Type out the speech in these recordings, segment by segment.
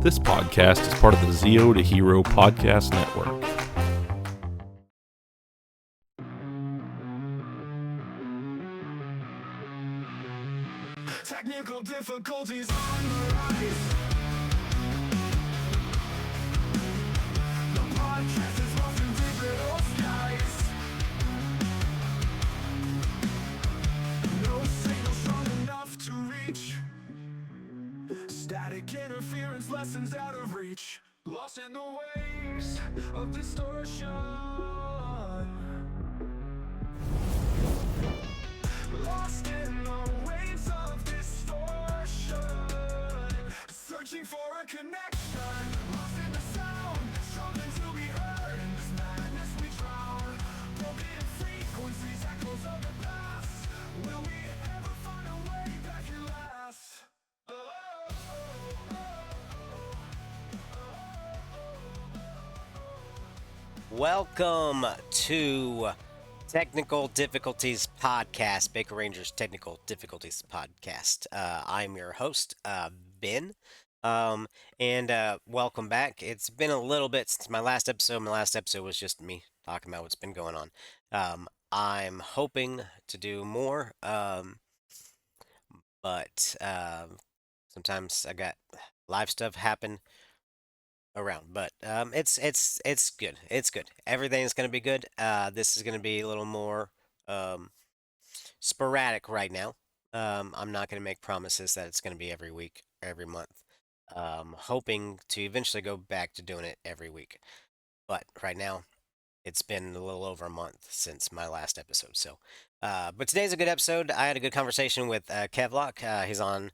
This podcast is part of the Zeo to Hero podcast network. Technical difficulties on the rise. The podcast is lost in digital skies. No signal strong enough to reach. Static interference, lessons out of reach. Lost in the waves of distortion. Lost in the waves of distortion. Searching for a connection. Lost in the sound, struggling to be heard. In this madness we drown. Broken frequencies, echoes of the past. Will we ever find a way that can last? Welcome to Technical Difficulties Podcast, Baker Rangers Technical Difficulties Podcast. I'm your host, Ben, and welcome back. It's been a little bit since my last episode. My last episode was just me talking about what's been going on. I'm hoping to do more, but sometimes I got live stuff happen around, but it's good. It's good. Everything's gonna be good. This is gonna be a little more sporadic right now. I'm not gonna make promises that it's gonna be every week, or every month. Hoping to eventually go back to doing it every week, but right now it's been a little over a month since my last episode. So, but today's a good episode. I had a good conversation with K3VL0CK. He's on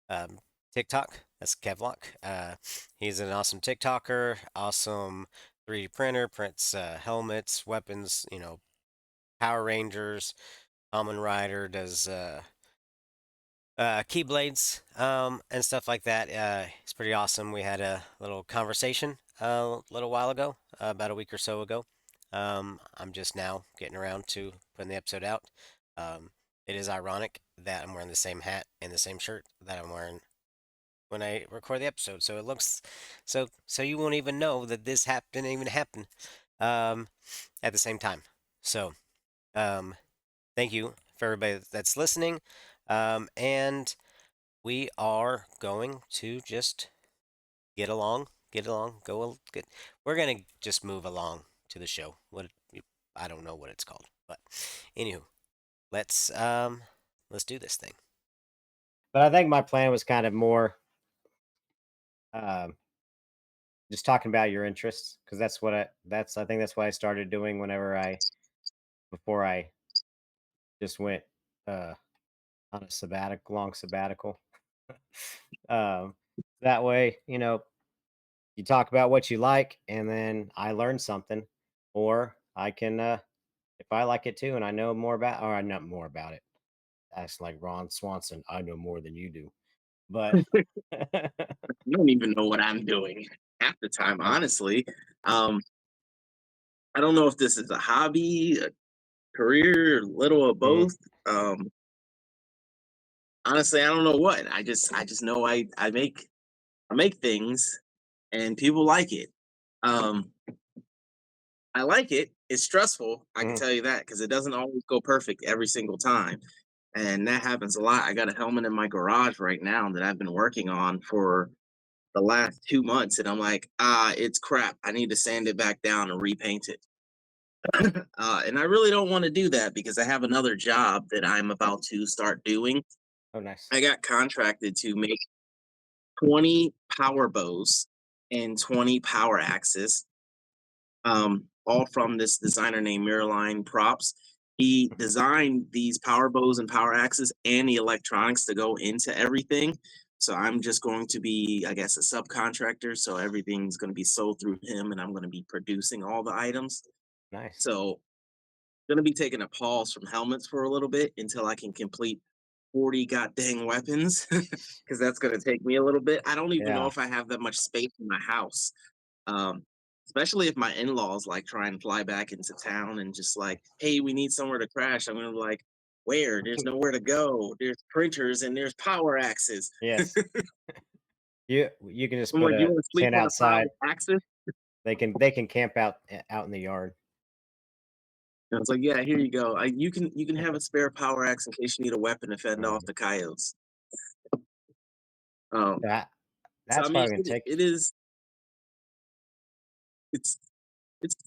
um, TikTok. That's K3VL0CK. He's an awesome TikToker, awesome 3D printer, prints helmets, weapons, Power Rangers, Common Rider, does keyblades and stuff like that. It's pretty awesome. We had a little conversation a little while ago, about a week or so ago. I'm just now getting around to putting the episode out. It is ironic that I'm wearing the same hat and the same shirt that I'm wearing when I record the episode, so it looks so you won't even know that this didn't even happen um, at the same time. So um, thank you for everybody that's listening, and we are going to just get along, get. We're gonna just move along to the show. I don't know what it's called, but anywho, let's do this thing. But I think my plan was kind of more um, just talking about your interests because I think that's what I started doing before I just went uh, on a long sabbatical. um, that way, you talk about what you like, and then I learn something, or I can, if I like it too, and I know more about it. That's like Ron Swanson. I know more than you do, but I don't even know what I'm doing half the time, honestly. Um, I don't know if this is a hobby, a career, a little of Mhm. both. Honestly, I don't know what. I just know I make things and people like it. Um, I like it. It's stressful, I can Mhm. tell you that, because it doesn't always go perfect every single time. And that happens a lot. I got a helmet in my garage right now that I've been working on for the last 2 months, and I'm like, it's crap. I need to sand it back down and repaint it. And I really don't want to do that because I have another job that I'm about to start doing. Oh, nice. I got contracted to make 20 power bows and 20 power axes, all from this designer named Miraline Props. He designed these power bows and power axes and the electronics to go into everything. So I'm just going to be, I guess, a subcontractor. So everything's going to be sold through him, and I'm going to be producing all the items. Nice. So going to be taking a pause from helmets for a little bit until I can complete 40 goddamn weapons, because that's going to take me a little bit. I don't even know Yeah. if I have that much space in my house. Um, Especially if my in-laws like try and fly back into town and just like, hey, we need somewhere to crash. I'm gonna be like, where? There's nowhere to go. There's printers and there's power axes. Yes. You can just I'm put like, you a want to sleep tent on a pile outside. of axes? They can camp out in the yard. And it's like, yeah, here you go. You can have a spare power axe in case you need a weapon to fend off Mhm. the coyotes. Um, That so I that's mean, probably gonna take. it is it's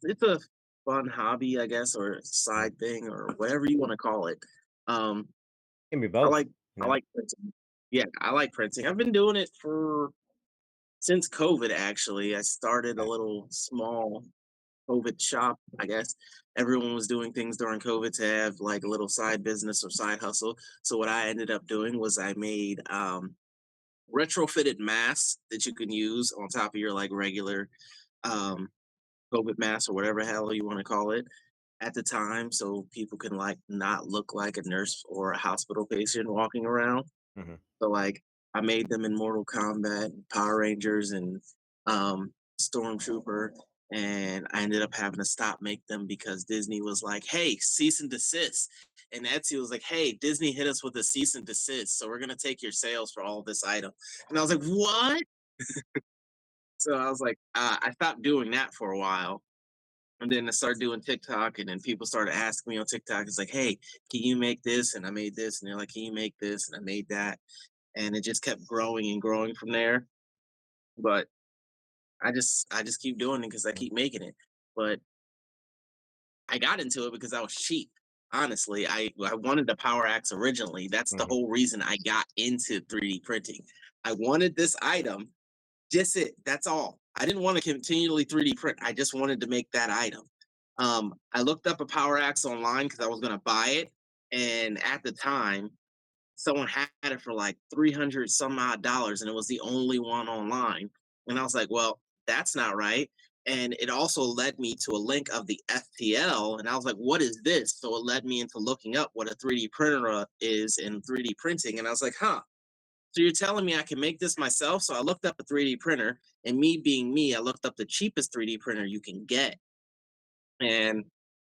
it's a fun hobby, I guess, or Mhm. side thing, or whatever you want to call it. Um, Can be I both. like You I know. like printing. Yeah, I like printing. I've been doing it for since COVID. Actually, I started a Okay. little small COVID shop, I guess. Everyone was doing things during COVID to have like a little side business or side hustle. So what I ended up doing was I made retrofitted masks that you can use on top of your like regular um, COVID mask or whatever hell you want to call it at the time, so people can like not look like a nurse or a hospital patient walking around. Mhm. So like I made them in Mortal Kombat, Power Rangers, and Stormtrooper, and I ended up having to stop make them because Disney was like, "Hey, cease and desist," and Etsy was like, "Hey, Disney hit us with a cease and desist, so we're gonna take your sales for all this item." And I was like, "What?" So I was like, I stopped doing that for a while, and then I started doing TikTok, and then people started asking me on TikTok, it's like, "Hey, can you make this?" And I made this, and they're like, "Can you make this?" And I made that, and it just kept growing and growing from there. But I just keep doing it because I Mhm. keep making it. But I got into it because I was cheap. Honestly, I wanted a power axe originally. That's the Mhm. whole reason I got into 3D printing. I wanted this item, just it. That's all. I didn't want to continually 3D print. I just wanted to make that item. I looked up a power axe online because I was gonna buy it, and at the time, someone had it for like 300 some odd dollars, and it was the only one online. And I was like, well, that's not right. And it also led me to a link of the FTL, and I was like, what is this? So it led me into looking up what a 3D printer is in 3D printing, and I was like, huh. So you're telling me I can make this myself? So I looked up a 3D printer, and me being me, I looked up the cheapest 3D printer you can get, and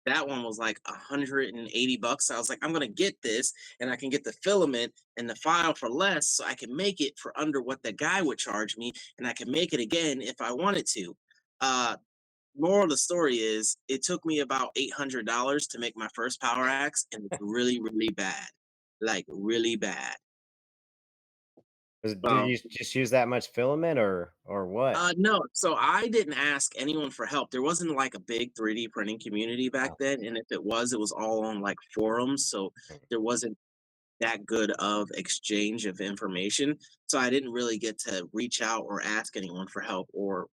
that one was like 180 bucks. I was like, I'm gonna get this, and I can get the filament and the file for less, so I can make it for under what the guy would charge me, and I can make it again if I wanted to. Uh, Moral of the story is, it took me about $800 to make my first power axe, and it's really, really bad, like really bad. Did Um, you just use that much filament or what? No, so I didn't ask anyone for help. There wasn't like a big 3D printing community back Oh, then, and if it was all on like forums, so mhm. there wasn't that good of exchange of information. So I didn't really get to reach out or ask anyone for help or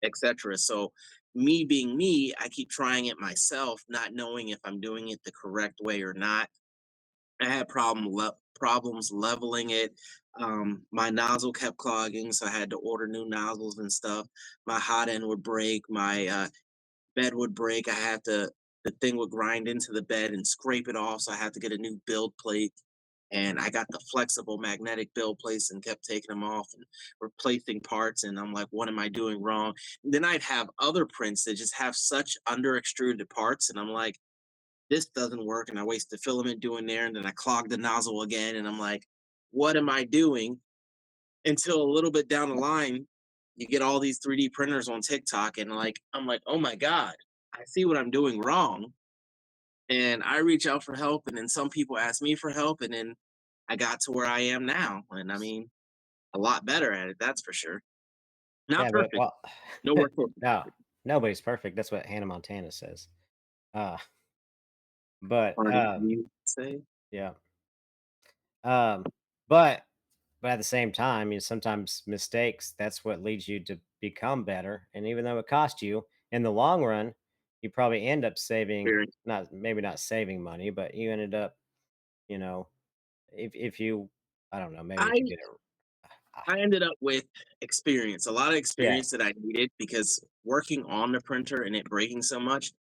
etc. So me being me, I keep trying it myself, not knowing if I'm doing it the correct way or not. I had problems leveling it. My nozzle kept clogging, so I had to order new nozzles and stuff. My hot end would break. My bed would break. The thing would grind into the bed and scrape it off, so I had to get a new build plate. And I got the flexible magnetic build plates and kept taking them off and replacing parts. And I'm like, what am I doing wrong? And then I'd have other prints that just have such under extruded parts, and I'm like, this doesn't work, and I waste the filament doing there, and then I clog the nozzle again, and I'm like, what am I doing? Until a little bit down the line, you get all these 3D printers on TikTok, and like, I'm like, oh my God, I see what I'm doing wrong. And I reach out for help, and then some people ask me for help, and then I got to where I am now. And I mean, a lot better at it, that's for sure. Not Yeah, but perfect. well, Nowhere close to no, perfect. nobody's perfect. That's what Hannah Montana says. Uh, but Pardon you say? yeah. Um, but at the same time, sometimes mistakes, that's what leads you to become better. And even though it cost you in the long run, you probably end up saving, Very. not maybe not saving money, but you ended up, you know, if you, I don't know, maybe if you I did it, ah, I ended up with experience, a lot of experience yes, that I needed because working on the printer and it breaking so much,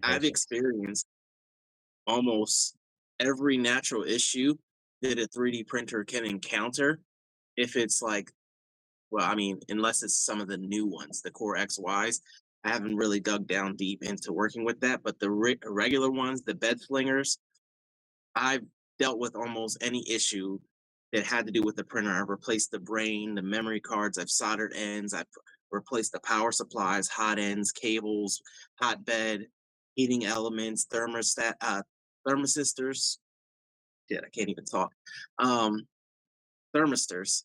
I've patience. experienced almost every natural issue that a 3D printer can encounter. If it's like, well, I mean, unless it's some of the new ones, the Core XYs, I haven't really dug down deep into working with that. But the regular ones, the bed slingers, I've dealt with almost any issue that had to do with the printer. I've replaced the brain, the memory cards, I've soldered ends, I've replaced the power supplies, hot ends, cables, hot bed, heating elements, thermosistors. Shit, I can't even talk. Um, thermistors.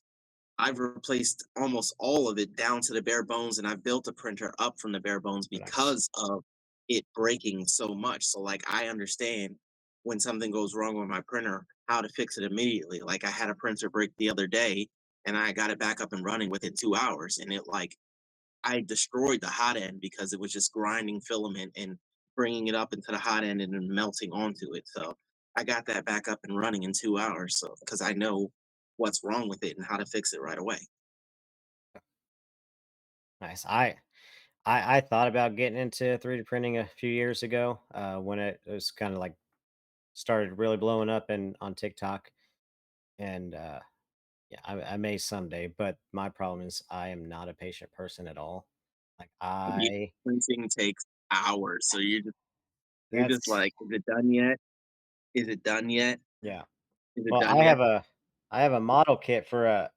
I've replaced almost all of it down to the bare bones, and I've built a printer up from the bare bones Nice. because of it breaking so much. So, like, I understand when something goes wrong with my printer, how to fix it immediately. Like, I had a printer break the other day, and I got it back up and running within 2 hours, and it like I destroyed the hot end because it was just grinding filament and bringing it up into the hot end and then melting onto it. So I got that back up and running in 2 hours. So because I know what's wrong with it and how to fix it right away. Nice. I thought about getting into 3D printing a few years ago, when it was kind of like started really blowing up and on TikTok. And yeah, I may someday, but my problem is I am not a patient person at all. Like Yeah, printing takes hours. So you're just that's like, is it done yet? Is it done yet? yeah. Is it Well, done yet? I have a model kit for a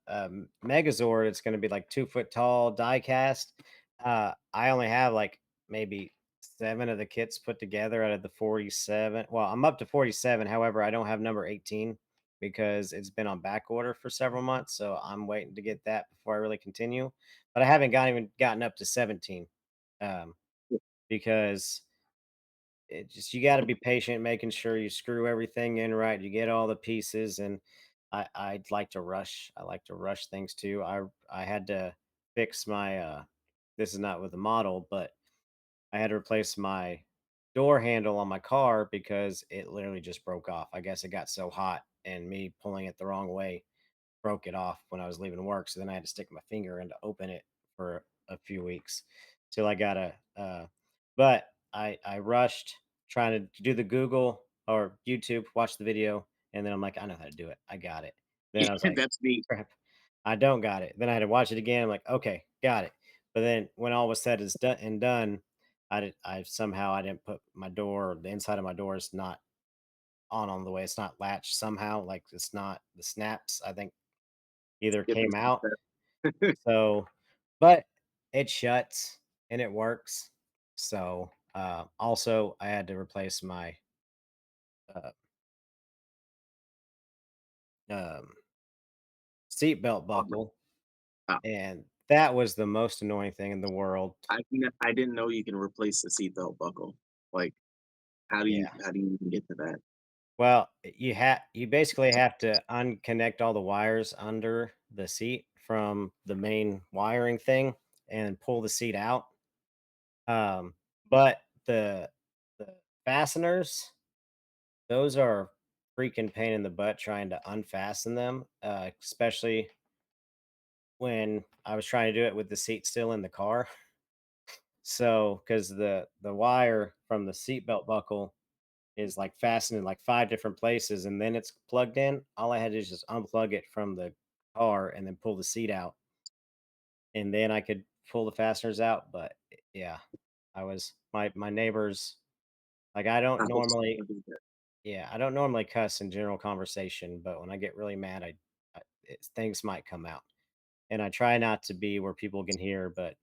Megazord. It's going to be like 2 foot tall, die cast. I only have like maybe 7 of the kits put together out of the 47. Well, I'm up to 47. However, I don't have number 18 because it's been on back order for several months. So I'm waiting to get that before I really continue. But I haven't even gotten up to 17, um, because it just you got to be patient, making sure you screw everything in right, you get all the pieces. And I'd like to rush. I like to rush things too. I had to fix my this is not with the model, but I had to replace my door handle on my car because it literally just broke off. I guess it got so hot and me pulling it the wrong way broke it off when I was leaving work. So then I had to stick my finger in to open it for a few weeks till I got a. But I rushed trying to do the Google or YouTube, watch the video, and then I'm like, I know how to do it. I got it. Then I was like, That's me. crap, I don't got it. Then I had to watch it again. I'm like, okay, got it. But then when all was said is done and done, I somehow I didn't put my door, the inside of my door is not on the way. It's not latched somehow. Like it's not the snaps. I think either Skipping came some out. steps. So, but it shuts and it works. So, also I had to replace my uh, um, seatbelt buckle, Wow. and that was the most annoying thing in the world. I didn't know you can replace the seatbelt buckle. Like, Yeah. how do you even get to that? Well, you basically have to unconnect all the wires under the seat from the main wiring thing and pull the seat out. But the fasteners, those are freaking pain in the butt trying to unfasten them, especially when I was trying to do it with the seat still in the car. So, because the wire from the seatbelt buckle is like fastened in like 5 different places, and then it's plugged in. All I had to do is just unplug it from the car and then pull the seat out, and then I could pull the fasteners out. But yeah, I was my neighbors. Like I hope someone does that. I don't normally cuss in general conversation, but when I get really mad, things might come out, and I try not to be where people can hear. But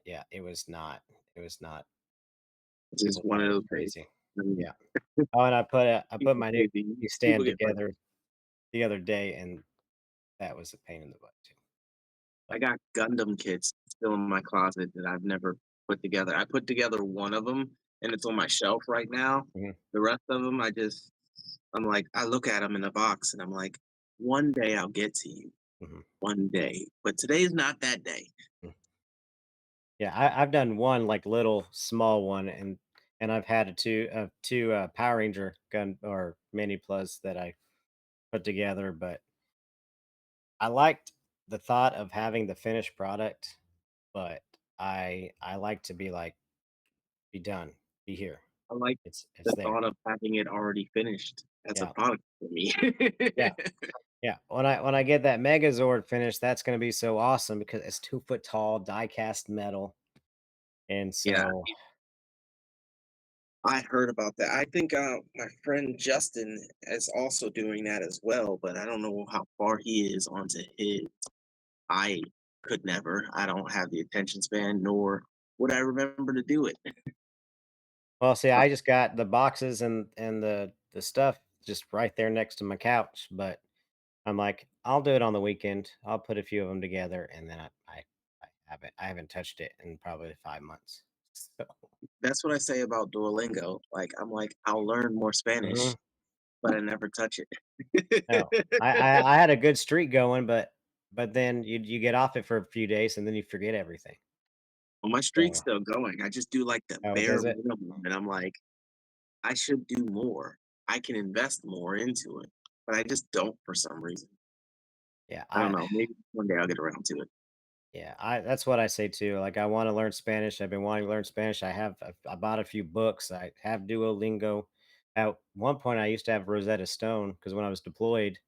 yeah, it was not. It's just People one thought of it was those days. crazy. I mean, Yeah. Oh, and I put people my new crazy. People stand get frustrated. together the other day, and that was a pain in the butt too. I But got Gundam kits still in my closet that I've never put together. I put together one of them, and it's on my shelf right now. mhm, The rest of them, I'm like, I look at them in the box, and I'm like, one day I'll get to you. mhm, One day, but today's not that day. mm. Yeah, I've done one like little small one, and I've had two Power Ranger gun or mini plus that I put together. But I liked the thought of having the finished product, but I like to be like, be done, be here. I like It's the there. thought of having it already finished as a Yeah, product for me. yeah, yeah. When I get that Megazord finished, that's gonna be so awesome because it's 2 foot tall, die cast metal, and Yeah, so I heard about that. I think my friend Justin is also doing that as well, but I don't know how far he is onto his. I could never. I don't have the attention span, nor would I remember to do it. Well, see, I just got the boxes and the stuff just right there next to my couch, but I'm like, I'll do it on the weekend. I'll put a few of them together, and then I haven't touched it in probably 5 months. So, That's what I say about Duolingo. Like I'm like, I'll learn more Spanish, mhm. but I never touch No, it. I had a good streak going, but then you get off it for a few days, and then you forget everything. Well, my streak's So, still going. I just do like the oh, bare does it? minimum, and I'm like, I should do more. I can invest more into it, but I just don't for some reason. Yeah, I don't I know. Maybe one day I'll get around to it. Yeah, I that's what I say too. Like I want to learn Spanish. I've been wanting to learn Spanish. I bought a few books. I have Duolingo. At one point, I used to have Rosetta Stone because when I was deployed,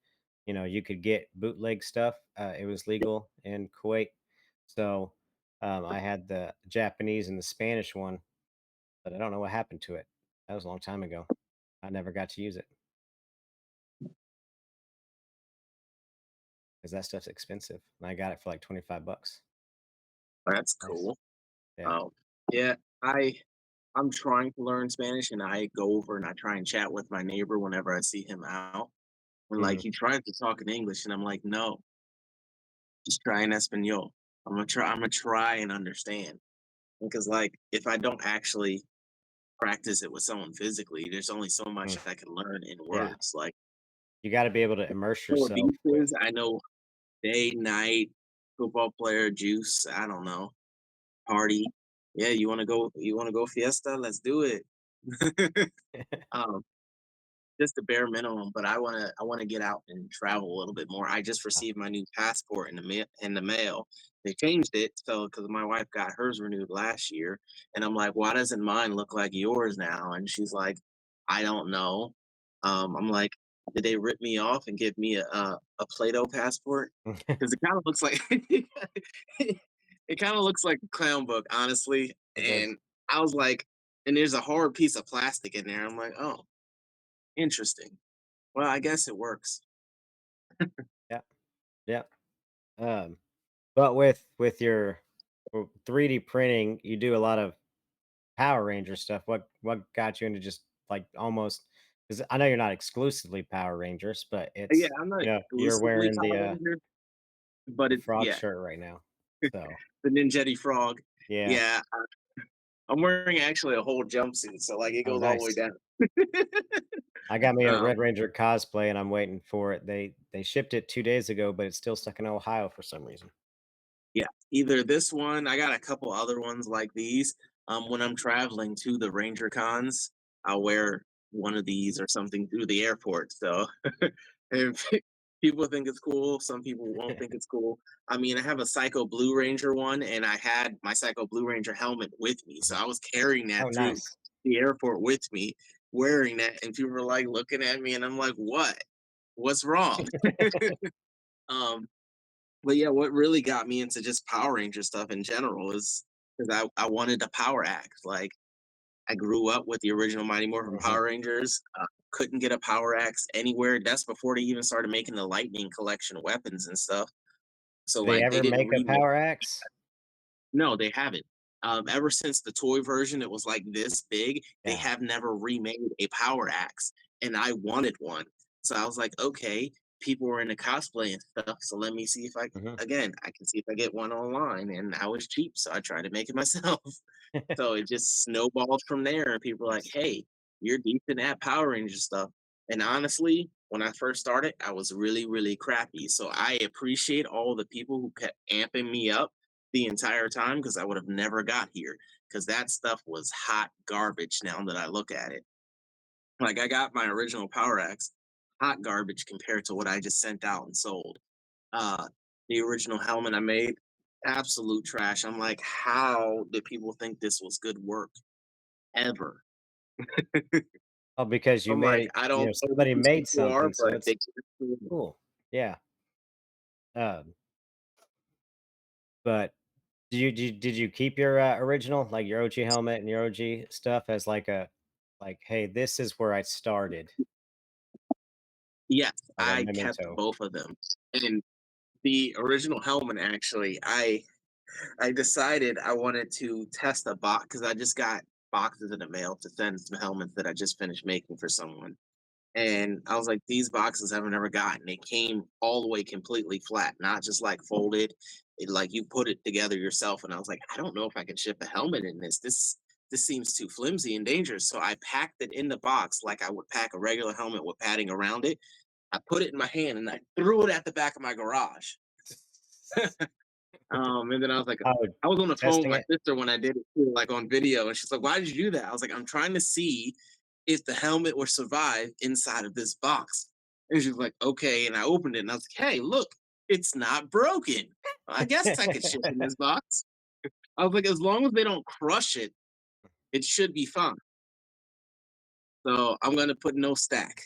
you could get bootleg stuff. It was legal in Kuwait, so I had the Japanese and the Spanish one, but I don't know what happened to it. That was a long time ago. I never got to use it because that stuff's expensive, and I got it for like $25. That's Nice. cool. Yeah. Um, yeah, I'm trying to learn Spanish, and I go over and I try and chat with my neighbor whenever I see him out. And like Mhm. he tries to talk in English, and I'm like, no, just try in Espanol. I'm gonna try and understand because like if I don't actually practice it with someone physically, there's only so much Mm. I can learn in Yeah. words. Like You got to be able to immerse I know what yourself beef with. is. I know day, night, football player, juice. I don't know, party. Yeah, you want to go? You want to go fiesta? Let's do it. um, just the bare minimum, but I wanna get out and travel a little bit more. I just received my new passport in the mail. They changed it so because my wife got hers renewed last year, and I'm like, "Why doesn't mine look like yours now?" And she's like, "I don't know." I'm like, "Did they rip me off and give me a Play-Doh passport? Because it kinda looks like it kinda looks like a clown book, honestly." It does. And I was like, and there's a hard piece of plastic in there. I'm like, "Oh, interesting." Well, I guess it works. Yeah. Yeah. Um, but with your 3D printing, you do a lot of Power Ranger stuff. What got you into just like almost because I know you're not exclusively Power Rangers, but Yeah, it's I'm not you're exclusively wearing Power Ranger, but the it frog yeah, shirt right now. So the Ninjetti Frog. yeah. Yeah, I'm wearing actually a whole jumpsuit, so, like, it Oh, goes all the way nice. down. I got me a Um, Red Ranger cosplay and I'm waiting for it. They shipped it 2 days ago, but it's still stuck in Ohio for some reason. yeah, either this one I got a couple other ones like these. When I'm traveling to the Ranger cons, I'll wear one of these or something through the airport, so if people think it's cool, some people won't think it's cool. I mean, I have a Psycho Blue Ranger one, and I had my Psycho Blue Ranger helmet with me, so Mhm. I was carrying Oh, that through nice. the airport with me, wearing that, and people were, like, looking at me, and I'm like, "What? What's wrong?" Um, but yeah, what really got me into just Power Ranger stuff in general is because I wanted a power axe. Like I grew up with the original Mighty Morphin Mhm. Power Rangers. Couldn't get a power axe anywhere. That's before they even started making the Lightning Collection weapons and stuff. So Did they like they ever didn't make a remake. Power Axe? No, they haven't. Ever since the toy version, it was like this big. They Yeah. have never remade a power axe, and I wanted one. So I was like, okay, people were into cosplay and stuff. So let me see if I Mhm. again I can see if I get one online. And I was cheap, so I tried to make it myself. So it just snowballed from there, and people were like, Nice. "Hey, you're decent at Power Ranger stuff." And honestly, when I first started, I was really, really crappy. So I appreciate all the people who kept amping me up the entire time because I would have never got here because that stuff was hot garbage. Now that I look at it, like I got my original Power Axe, hot garbage compared to what I just sent out and sold. Uh, the original helmet I made, absolute trash. I'm like, how did people think this was good work ever? Oh, because you I'm made like, it, I don't know who somebody these made people are, something, so but it's they can. cool. Yeah. Um, but did you keep your original, like your OG helmet and your OG stuff as like a like, hey, this is where I started, Yes, like a I kept memento. both of them. And the original helmet, actually, I decided I wanted to test a box because I just got boxes in the mail to send some helmets that I just finished making for someone. And I was like, these boxes haven't ever gotten. They came all the way completely flat, not just like folded. Like you put it together yourself. And I was like, I don't know if I can ship a helmet in this. This seems too flimsy and dangerous. So I packed it in the box like I would pack a regular helmet with padding around it. I put it in my hand and I threw it at the back of my garage. And then I was like, Oh, I was on the phone with testing my it. sister when I did it too, like on video, and she's like, "Why did you do that?" I was like, "I'm trying to see if the helmet would survive inside of this box." And she was like, "Okay." And I opened it, and I was like, "Hey, look, it's not broken. I guess I could ship in this box." I was like, "As long as they don't crush it, it should be fine." So I'm gonna put no stack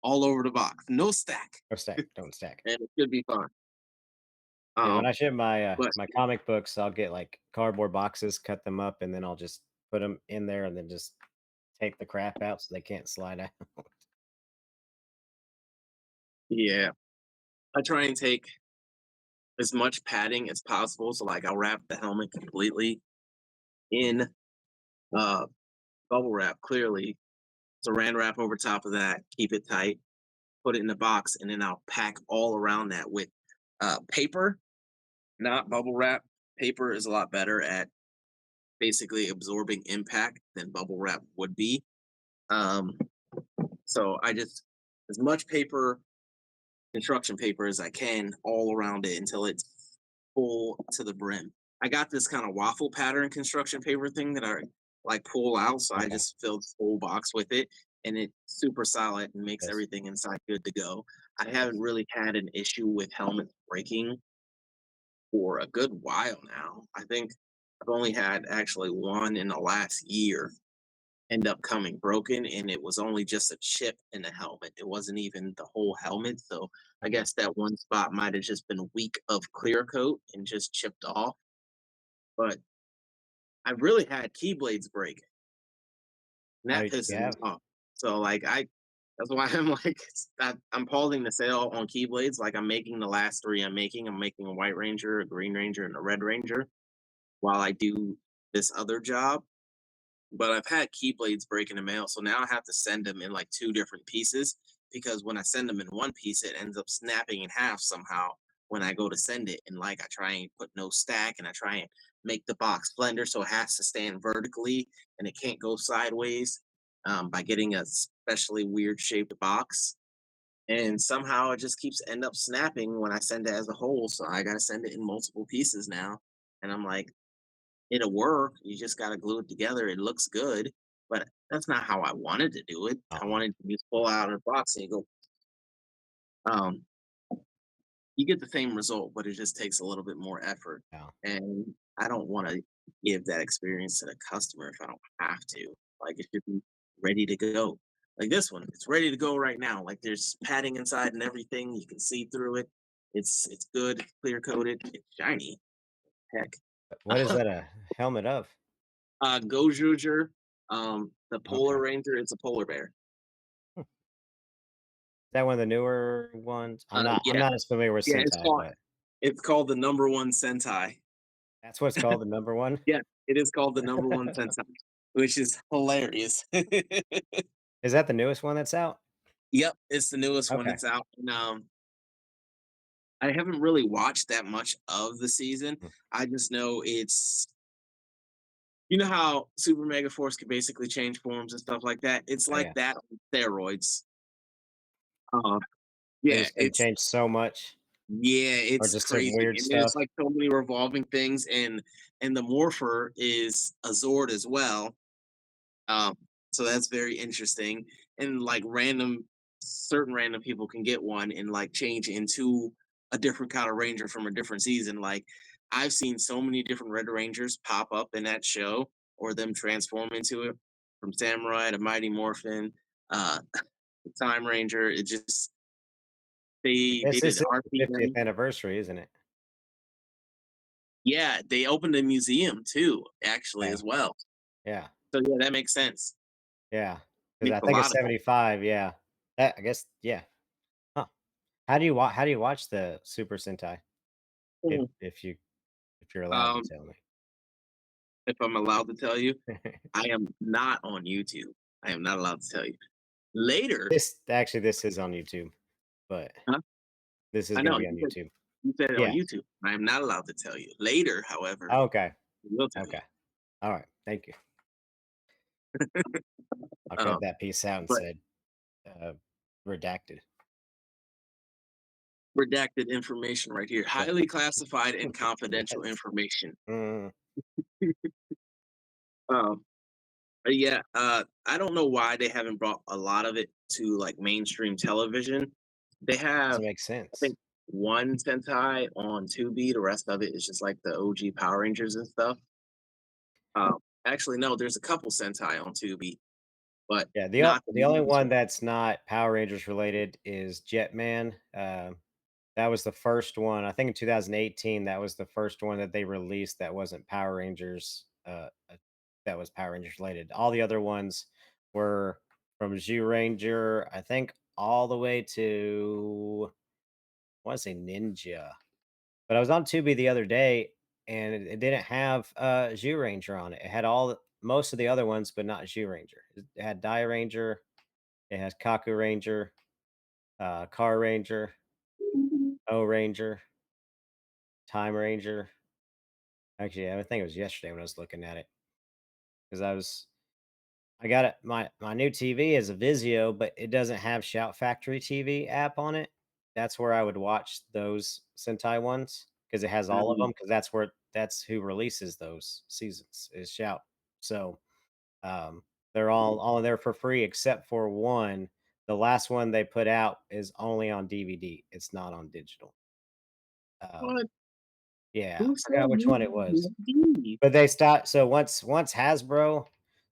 all over the box, no stack, Or stack, don't stack. and it should be fine. Yeah, when Um, I ship my but my comic books, I'll get like cardboard boxes, cut them up, and then I'll just put them in there, and then just take the crap out so they can't slide out. yeah, I try and take as much padding as possible. So like I'll wrap the helmet completely in uh bubble wrap clearly. Saran wrap over top of that, keep it tight, put it in the box, and then I'll pack all around that with paper, not bubble wrap. Paper is a lot better at basically absorbing impact than bubble wrap would be. Um, so I just as much paper, construction paper as I can all around it until it's full to the brim. I got this kind of waffle pattern construction paper thing that I like pull out, so I Okay. just filled the whole box with it, and it's super solid and makes Yes. everything inside good to go. I haven't really had an issue with helmets breaking for a good while now. I think I've only had actually one in the last year end up coming broken, and it was only just a chip in the helmet. It wasn't even the whole helmet. So I Okay. guess that one spot might have just been weak of clear coat and just chipped off. But I really had keyblades break, and Oh, that you pisses me have? off. So like that's why I'm like I'm pausing the sale on keyblades. Like I'm making the last three I'm making. I'm making a white ranger, a green ranger, and a red ranger while I do this other job. But I've had keyblades break in the mail, so now I have to send them in like two different pieces because when I send them in one piece, it ends up snapping in half somehow when I go to send it. And like I try and put no stack and I try and make the box slender so it has to stand vertically and it can't go sideways by getting a specially weird shaped box. And somehow it just keeps end up snapping when I send it as a whole. So I gotta send it in multiple pieces now. And I'm like, it'll work. You just got to glue it together. It looks good, but that's not how I wanted to do it. I Uh-uh. wanted to just pull out of the box and you go, um, you get the same result, but it just takes a little bit more effort. Yeah. And I don't want to give that experience to the customer if I don't have to. Like it should be ready to go. Like this one, it's ready to go right now. Like there's padding inside and everything. You can see through it. It's good, clear coated, it's shiny. Heck. What is that a helmet of? Gojuger, the Okay. polar ranger, it's a polar bear. Hmm. Is that one of the newer ones? I'm Yeah, not as familiar with yeah, Sentai, but it's called the number one Sentai. that's what it's called, the number one? Yeah, it is called the number one Sentai, which is hilarious. Is that the newest one that's out? Yep, it's the newest one. Okay. It's out. And, I haven't really watched that much of the season. Mm. I just know it's you know how Super Mega Force can basically change forms and stuff like that. It's Oh, like yeah. that on steroids. Uh, They yeah, just can change so much or it's just certain crazy, weird and there's stuff. like so many revolving things, and the morpher is a Zord as well. Um, so that's very interesting, and like certain random people can get one and like change into a different kind of ranger from a different season. Like I've seen so many different Red Rangers pop up in that show, or them transform into it, from Samurai to Mighty Morphin, uh, Time Ranger. It just they This did is an the 50th RP. anniversary, isn't it? Yeah, they opened a museum too, actually, Okay. as well. Yeah. So yeah, that makes sense. Yeah, because Makes I a think it's lot of sense. 75, yeah. I guess, yeah. Huh. How do you watch the Super Sentai? If Mm. if you if you're allowed to Um, tell me. if I'm allowed to tell you, I am not on YouTube. I am not allowed to tell you. Later, This is on YouTube, but huh? this is I gonna know be on YouTube. you said it on Yeah. YouTube. I am not allowed to tell you. Later, however, Okay. I will tell you. Okay. Alright, thank you. I cut Um, that piece out and but said, redacted. redacted information right here. Yeah. Highly classified and confidential Yes. information. Mm, Um, yeah, I don't know why they haven't brought a lot of it to like mainstream television. They have, doesn't make I sense. think, one Sentai on Tubi. The rest of it is just like the OG Power Rangers and stuff. Actually, no, there's a couple Sentai on Tubi, but Yeah, not the the only movies one one. that's not Power Rangers related is Jetman. That was the first one. I think in 2018, that was the first one that they released that wasn't Power Rangers. That was Power Rangers related. All the other ones were from Zoo Ranger, I think, all the way to I want to say Ninja. But I was on Tubi the other day, and it didn't have Zoo Ranger on it. It had most of the other ones, but not Zoo Ranger. It had Die Ranger. It has Kaku Ranger, Car Ranger, O Ranger, Time Ranger. Actually, I think it was yesterday when I was looking at it because I got it. My new TV is a Vizio, but it doesn't have Shout Factory TV app on it. That's where I would watch those Sentai ones because it has all of Mhm. them. Because that's who releases those seasons is Shout. So um, they're all there for free except for one. The last one they put out is only on DVD. It's not on digital. Um, What? yeah, Who I said forgot which one it was. movie? But they stopped. So once Hasbro,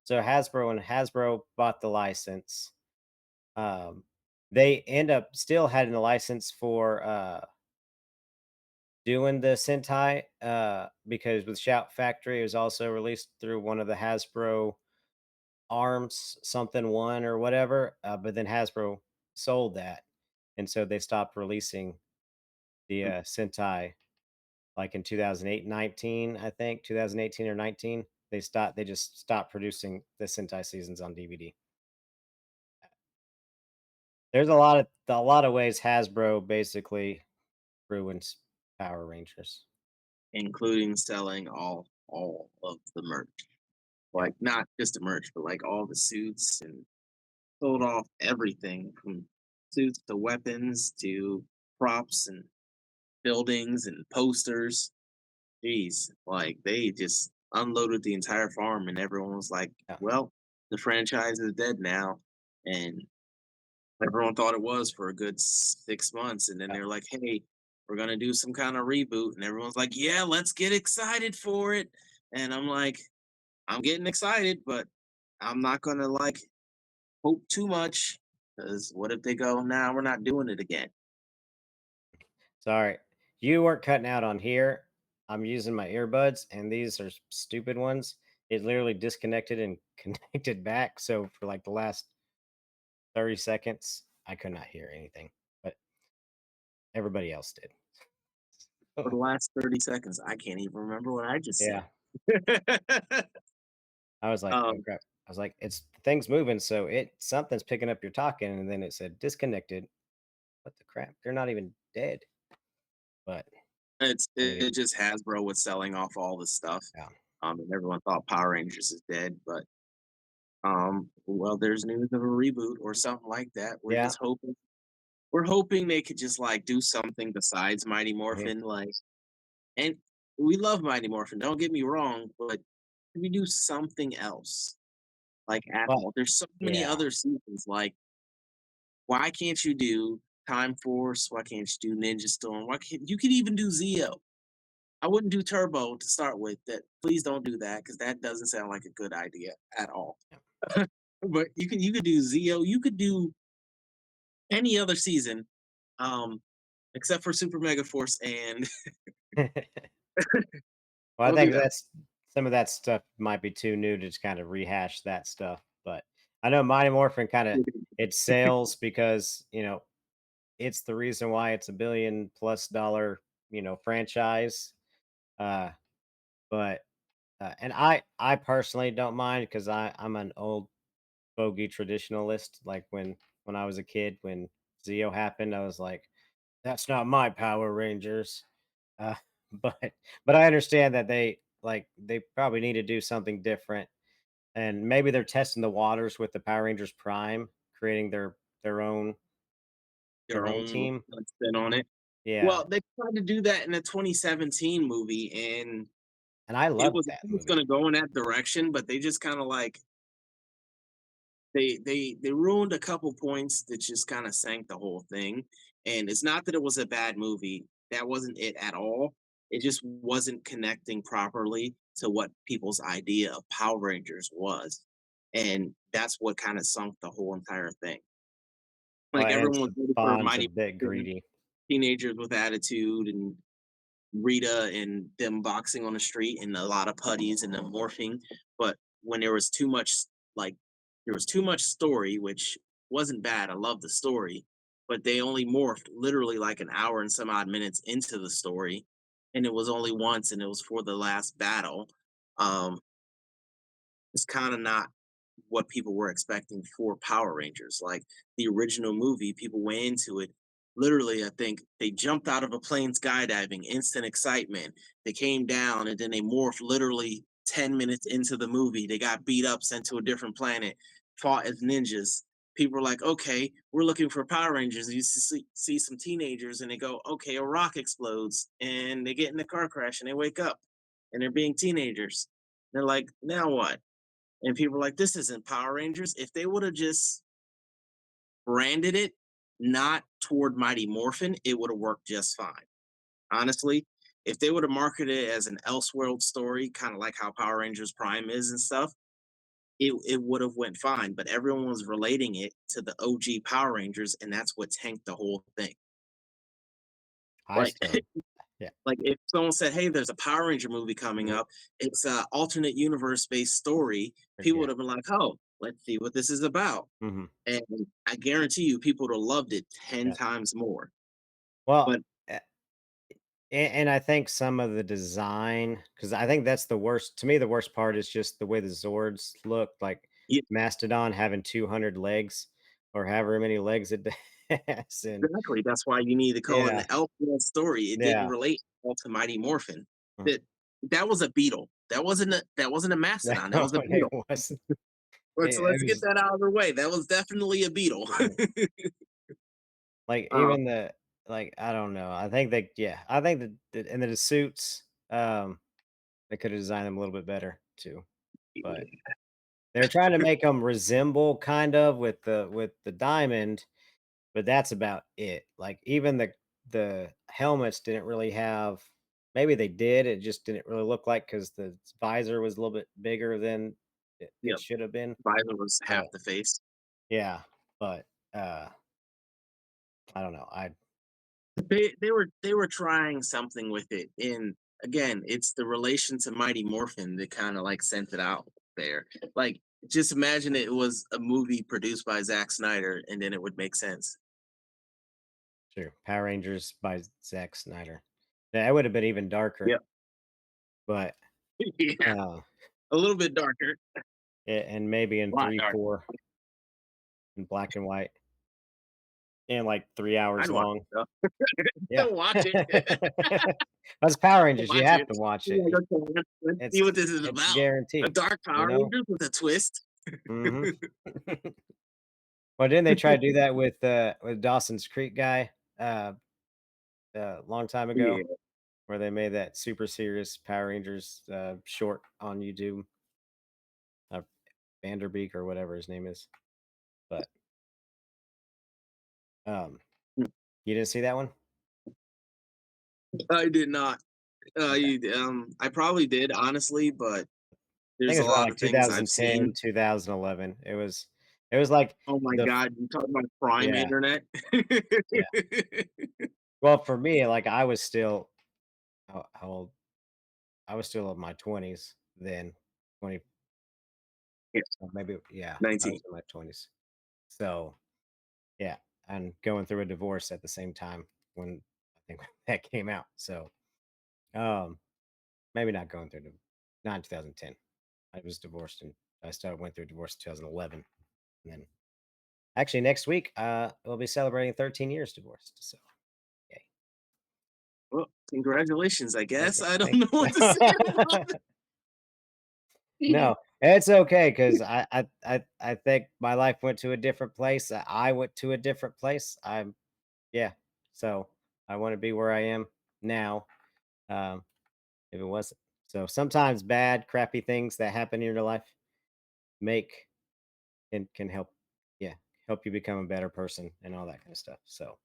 when Hasbro bought the license, um, they end up still having the license for doing the Sentai because with Shout Factory, it was also released through one of the Hasbro arms, something one or whatever. But then Hasbro sold that, and so they stopped releasing the Sentai like in 2008, 19, I think 2018 or 19. They just stopped producing the Sentai seasons on DVD. There's a lot of ways Hasbro basically ruins Power Rangers. Including selling all of the merch. Yeah. Like not just the merch, but like all the suits and sold off everything from suits to weapons to props and buildings and posters. Jeez, like they just unloaded the entire farm and everyone was like, Yeah. well, the franchise is dead now. And everyone thought it was for a good 6 months. And then Yeah. they're like, hey, we're going to do some kind of reboot. And everyone's like, yeah, let's get excited for it. And I'm like, I'm getting excited, but I'm not going to like hope too much because what if they go, nah, we're not doing it again? Sorry. You weren't cutting out on here. I'm using my earbuds and these are stupid ones. It literally disconnected and connected back. So for like the last 30 seconds, I could not hear anything, but everybody else did. For the last 30 seconds, I can't even remember what I just Yeah. said. I was like, "Oh, um, crap." I was like, "It's things moving, so something's picking up your talking," and then it said disconnected. What the crap? They're not even dead. But anyway, it just Hasbro was selling off all the stuff. yeah. And everyone thought Power Rangers is dead, but well, there's news of a reboot or something like that. Yeah. We're hoping they could just like do something besides Mighty Mhm. Morphin, like, and we love Mighty Morphin. Don't get me wrong, but can we do something else, like at Well, all? There's so many yeah. other seasons. Like, why can't you do Time Force? Why can't you do Ninja Storm? Why can't you could even do Zeo? I wouldn't do Turbo to start with. That please don't do that because that doesn't sound like a good idea at all. But you could do Zeo. You could do any other season, um, except for Super Mega Force, and Well, I don't do think that. that's some of that stuff might be too new to just kind of rehash that stuff, but I know Mighty Morphin kind of it sells because it's the reason why it's $1 billion+ franchise. Uh, but and I personally don't mind because I'm an old bogey traditionalist. Like when I was a kid, when Zeo happened, I was like, that's not my Power Rangers. Uh, but I understand that they probably need to do something different, and maybe they're testing the waters with the Power Rangers Prime, creating their own Their their own own team. spin on it. Yeah, Well, they tried to do that in the 2017 movie, and and I it loved was that almost movie. gonna go in that direction, but they just kinda, like they ruined a couple points that just kinda sank the whole thing, and it's not that it was a bad movie, that wasn't it at all. It just wasn't connecting properly to what people's idea of Power Rangers was, and that's what kinda sunk the whole entire thing. Well, Like, and everyone was ready for Spawn's a Mighty bit Morphin, greedy. teenagers with attitude, and Rita and them boxing on the street and a lot of putties and them morphing. But when there was too much, like, there was too much story, which wasn't bad. I love the story, but they only morphed literally like an hour and some odd minutes into the story. And it was only once, and it was for the last battle. Um, it's kind of not what people were expecting for Power Rangers. Like the original movie, people went into it. Literally, I think they jumped out of a plane skydiving, instant excitement. They came down and then they morphed literally 10 minutes into the movie. They got beat up, sent to a different planet, fought as ninjas. People were like, okay, we're looking for Power Rangers. You see some teenagers and they go, okay, a rock explodes and they get in the car crash and they wake up and they're being teenagers. They're like, now what? And people were like, "This isn't Power Rangers." If they would have just branded it not toward Mighty Morphin, it would have worked just fine. Honestly, if they would have marketed it as an Elseworld story, kind of like how Power Rangers Prime is and stuff, it would have went fine. But everyone was relating it to the OG Power Rangers, and that's what tanked the whole thing. I Like, still, yeah, like if someone said, "Hey, there's a Power Ranger movie coming mhm, up. It's a alternate universe based story," people yeah, would have been like, "Oh, let's see what this is about." hmm And I guarantee you people would have loved it 10 yeah. times more. Well, But uh, and I think some of the design, because I think that's the worst. To me, the worst part is just the way the Zords look, like yeah, Mastodon having 200 legs or however many legs it has, and exactly, that's why you need to call it yeah, an Elfman story. It didn't yeah. relate all to Mighty Morphin. Mm. That was a beetle. That wasn't a mastodon, that No, was a it beetle. wasn't. It Let's get was that out of the way. That was definitely a beetle. yeah. Like, um, even I don't know. I think I think and the suits, they could have designed them a little bit better too. But they're trying to make them resemble kind of with the diamond, but that's about it. Like, even the helmets didn't really have, maybe they did, it just didn't really look like, because the visor was a little bit bigger than it yeah, should have been. Bison was half But the face. yeah, but I don't know. I They were trying something with it, and again, it's the relation to Mighty Morphin that kind of like sent it out there. Like, just imagine it was a movie produced by Zack Snyder, and then it would make sense. Sure. Power Rangers by Zack Snyder. Yeah, it would have been even darker, Yep. but Yeah, uh, a little bit darker, and maybe in a lot three, darker. 4 in black and white, and like three I'd hours watch long. it Yeah. though. Watch it. That's Power Rangers. You Watch have it. to watch You're it. like, okay, let's see It's what this is it's about. A guaranteed. dark You Power know. Rangers with a twist. Hmm. Well, didn't they try to do that with Dawson's Creek guy uh, a long time ago, Yeah. where they made that super serious Power Rangers short on YouTube, uh, Vanderbeek or whatever his name is. But um, you didn't see that one? I did not. Okay. I probably did, honestly, but I think there's it a was around lot like of things I've 2010, seen. 2011. It was like Oh my the god, you talking about prime yeah, internet? yeah. Well, for me, like, I was still how old? I was still in my 20s then, 20. Yeah, Or maybe, yeah, I 19. was in my 20s. So, yeah, and going through a divorce at the same time when I think that came out. So, um, maybe not going through not in 2010. I was divorced and went through divorce in 2011. And then actually next week, we'll be celebrating 13 years divorced. So, yay. Well, congratulations, I Thank guess. you. I don't Thank know what to say about you. it. No, it's okay because I think my life went to a different place. I went to a different place. Yeah. So I want to be where I am now. Um, if it wasn't. So sometimes bad, crappy things that happen in your life make can help, yeah, help you become a better person and all that kind of stuff. So,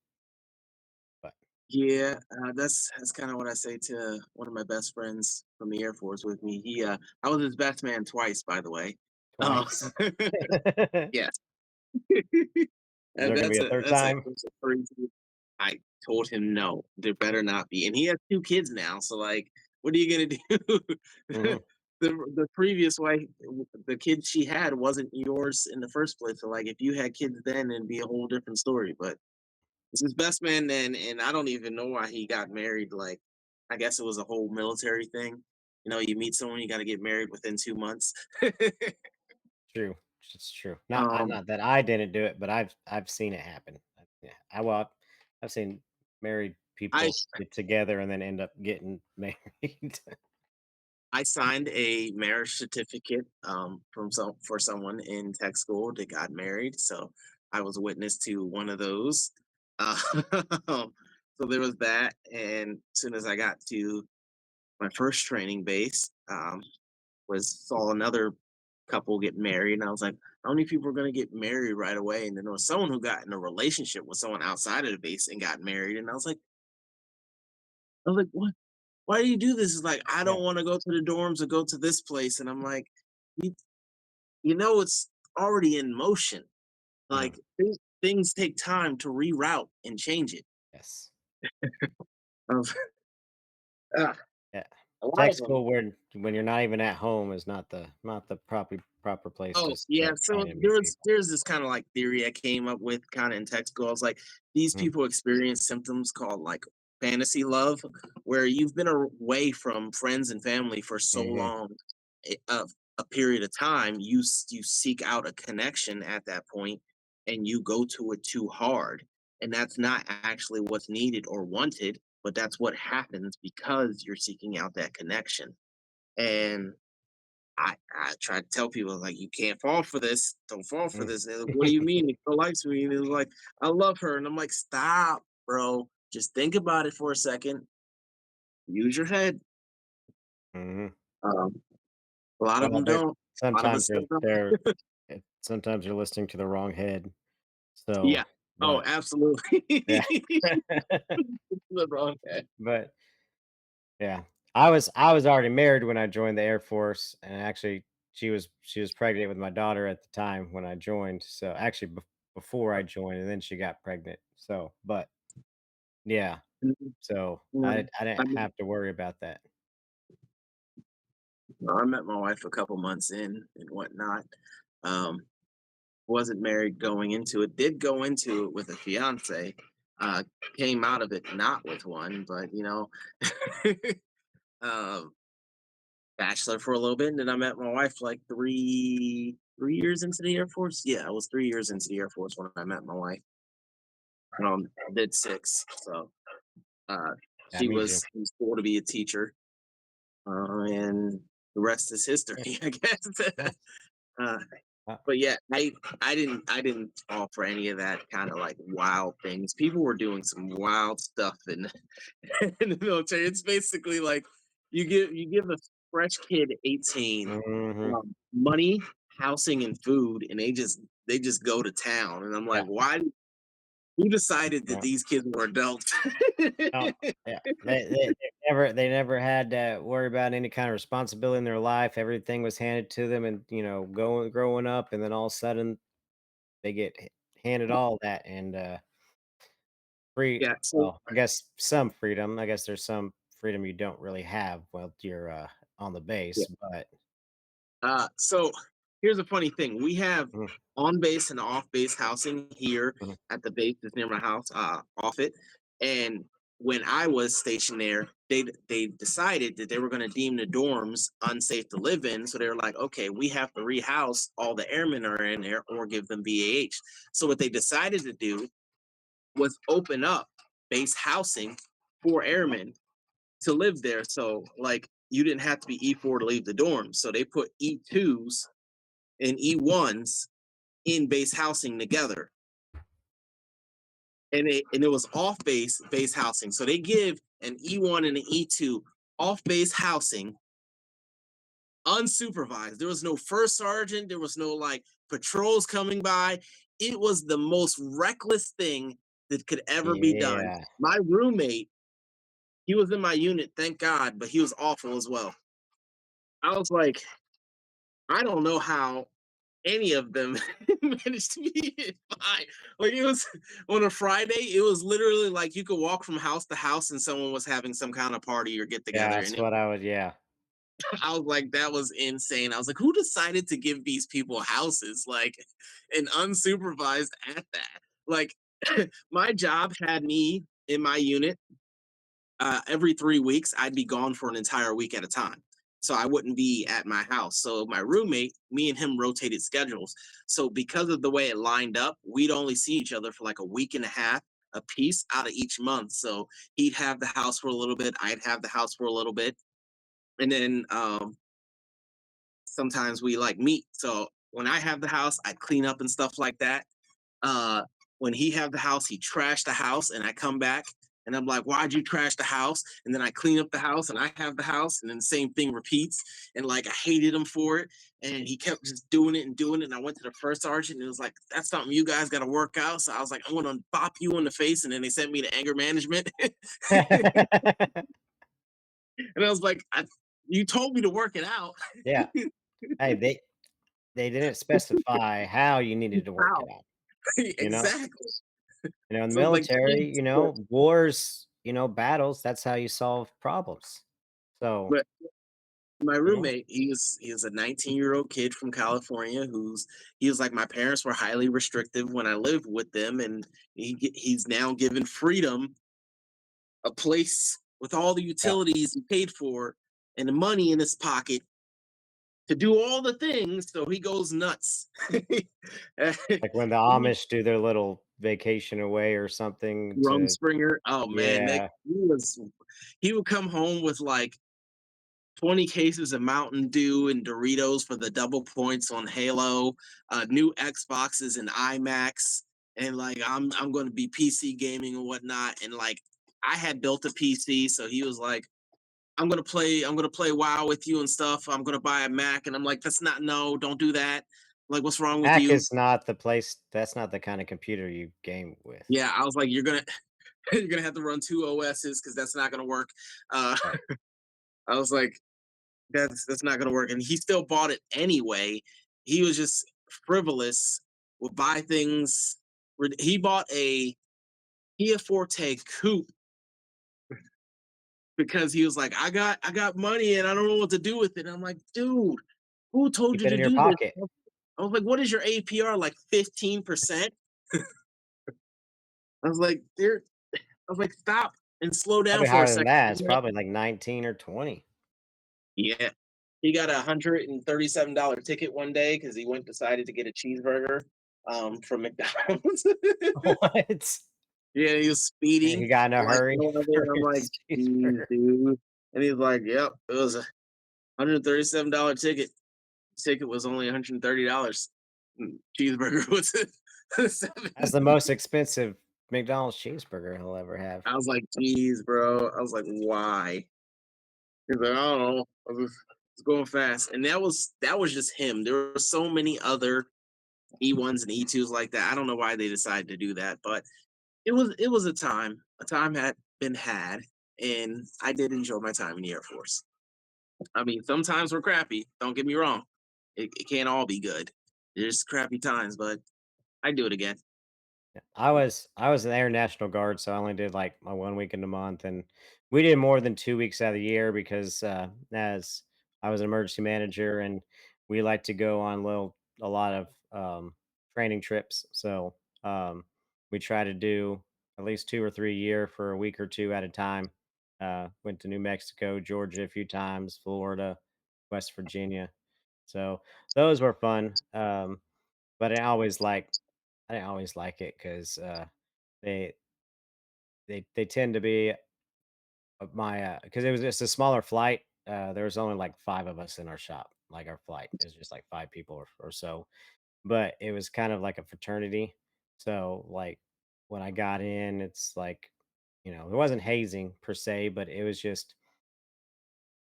but Yeah, that's kind of what I say to one of my best friends from the Air Force with me. I was his best man twice, by the way. Uh, twice. Is yes, and there gonna be a third time? that's a crazy. I told him no, there better not be, and he has 2 kids now. So like, what are you gonna do? Hmm. The previous wife, the kid she had wasn't yours in the first place. So like, if you had kids then, it'd be a whole different story. But it's his best man then, and I don't even know why he got married. Like, I guess it was a whole military thing. You know, you meet someone, you got to get married within 2 months. True. It's true. um, Not that I didn't do it, but I've seen it happen. Yeah. I've seen married I people get together and then end up getting married. I signed a marriage certificate from for someone in tech school that got married, so I was witness to one of those. Uh, so there was that, and as soon as I got to my first training base, was saw another couple get married, and I was like, how many people are going to get married right away? And then there was someone who got in a relationship with someone outside of the base and got married, and I was like, what? Why do you do this? It's like, I Yeah. don't want to go to the dorms or go to this place, and I'm like, you, you know, it's already in motion. Mm, Like things take time to reroute and change it. yes. Um, ah, Yeah. a lot Tech of them. school when you're not even at home is not the proper place Oh, to yeah, start so trying to meet people. there's this kinda, like, theory I came up with kinda in tech school. I was like, these Mm, people experience symptoms called, like, fantasy love, where you've been away from friends and family for so mhm, long, of a period of time, you seek out a connection at that point, and you go to it too hard, and that's not actually what's needed or wanted, but that's what happens because you're seeking out that connection, and I try to tell people like you can't fall for this. Don't fall for mm. this. They're like, what do you mean? He still likes me. And he's like, I love her. And I'm like, stop, bro. Just think about it for a second. Use your head. Mhm. Um, a lot of Well, them don't. A lot of us sometimes still don't. sometimes you're listening to the wrong head. So, Yeah. Oh, but absolutely. yeah. The wrong head. But yeah, I was already married when I joined the Air Force, and actually, she was pregnant with my daughter at the time when I joined. So actually, before I joined, and then she got pregnant. So, but yeah, Mhm. so Yeah. I didn't I mean, have to worry about that. I met my wife a couple months in and whatnot. Um, wasn't married going into it. Did go into it with a fiance. Uh, Came out of it not with one, but um, bachelor for a little bit, and then I met my wife like three years into the Air Force. Yeah, I was 3 years into the Air Force when I met my wife. Did 6. So uh, Yeah, me too. she was cool to be a teacher, and the rest is history, Yeah, I guess. yeah, uh, uh, But yeah, I didn't fall for any of that kind of like wild things. People were doing some wild stuff in in the military. It's basically like you give a fresh kid 18 mhm, money, housing, and food, and they just go to town. And I'm like, yeah, why? Who decided that yeah. these kids were adults? Oh, yeah. They never had to worry about any kind of responsibility in their life. Everything was handed to them, and going growing up, and then all of a sudden they get handed all that and free. Yeah. So Well, I guess some freedom. I guess there's some freedom you don't really have while you're on the yeah. base, but So here's a funny thing. We have Mhm, on base and off base housing here mhm. at the base that's near my house, off it. And when I was stationed there, they decided that they were going to deem the dorms unsafe to live in. So they were like, okay, we have to rehouse all the airmen are in there or give them BAH. So what they decided to do was open up base housing for airmen to live there. So like you didn't have to be E4 to leave the dorm. So they put E2s and E1s in base housing together. And it was off base housing. So they give an E1 and an E2 off base housing unsupervised. There was no first sergeant, there was no like patrols coming by. It was the most reckless thing that could ever be done. Yeah, My roommate, he was in my unit, thank God, but he was awful as well. I was like, I don't know how any of them managed to be fine. Like it was on a Friday, it was literally like you could walk from house to house and someone was having some kind of party or get yeah, together. that's And what I would. Yeah, I was like, that was insane. I was like, who decided to give these people houses like and unsupervised at that? Like my job had me in my unit every 3 weeks, I'd be gone for an entire week at a time. So I wouldn't be at my house. So my roommate, me and him rotated schedules. So because of the way it lined up, we'd only see each other for like a week and a half a piece out of each month. So he'd have the house for a little bit, I'd have the house for a little bit. And then sometimes we like meet. So when I have the house, I clean up and stuff like that. uh when he have the house, he trashed the house, and I come back and I'm like, why'd you trash the house? And then I clean up the house and I have the house, and then the same thing repeats. And like I hated him for it. And he kept just doing it and doing it. And I went to the first sergeant and it was like, that's something you guys gotta work out. So I was like, I'm gonna bop you in the face. And then they sent me to anger management. And I was like, you told me to work it out. yeah. Hey, they didn't specify how you needed to work it How? out. You know, Exactly. in the So I was like, military, geez. wars, battles. That's how you solve problems. So, But my you know, roommate, he was a 19-year-old kid from California he was like, my parents were highly restrictive when I lived with them, and he's now given freedom, a place with all the yeah, utilities he paid for and the money in his pocket to do all the things, so he goes nuts. like when the Amish do their little vacation away or something to, Rumspringer, oh man, that yeah, he would come home with like 20 cases of Mountain Dew and Doritos for the double points on Halo, new Xboxes and iMacs, and like I'm going to be PC gaming and whatnot. And like I had built a PC, so he was like, I'm gonna play WoW with you and stuff. I'm gonna buy a Mac, and I'm like, that's not no, don't do that. Like, what's wrong with Mac you? is not the place. That's not the kind of computer you game with. Yeah, I was like, you're gonna you're gonna have to run two OSs because that's not gonna work. Uh, Right. I was like, that's not gonna work. And he still bought it anyway. He was just frivolous, would buy things. He bought a Kia Forte coupe because he was like, I got money and I don't know what to do with it. And I'm like, dude, who told Keep you it to in your do this? pocket. I was like, what is your APR? Like 15%? I was like, there I was like, stop and slow down Probably for a higher than second. that. It's probably like 19 or 20. Yeah. He got $137 ticket one day because he went decided to get a cheeseburger from McDonald's. What? Yeah, he was He speeding got in a like hurry no other. for And I'm like, his geez, cheeseburger. dude. And he's like, yep, it was a $137 ticket. Ticket was only $130. Cheeseburger was That's the 70. most expensive McDonald's cheeseburger he'll ever have. I was like, geez, bro. I was like, why? He's like, I don't know. I was going fast. And that was just him. There were so many other E1s and E2s like that. I don't know why they decided to do that, but it was a time. A time had been had, and I did enjoy my time in the Air Force. I mean, sometimes we're crappy. Don't get me wrong. It can't all be good. There's crappy times, but I do it again. I was in the Air National Guard, so I only did like my 1 week in a month, and we did more than 2 weeks out of the year because as I was an emergency manager, and we like to go on a lot of training trips. So we try to do at least 2 or 3 a year for a week or two at a time. Went to New Mexico, Georgia a few times, Florida, West Virginia. So those were fun. But I didn't always like it because they they tend to be my because it was just a smaller flight. There was only like five of us in our shop. Like our flight is just like five people or so, but it was kind of like a fraternity. So like when I got in, it's like it wasn't hazing per se, but it was just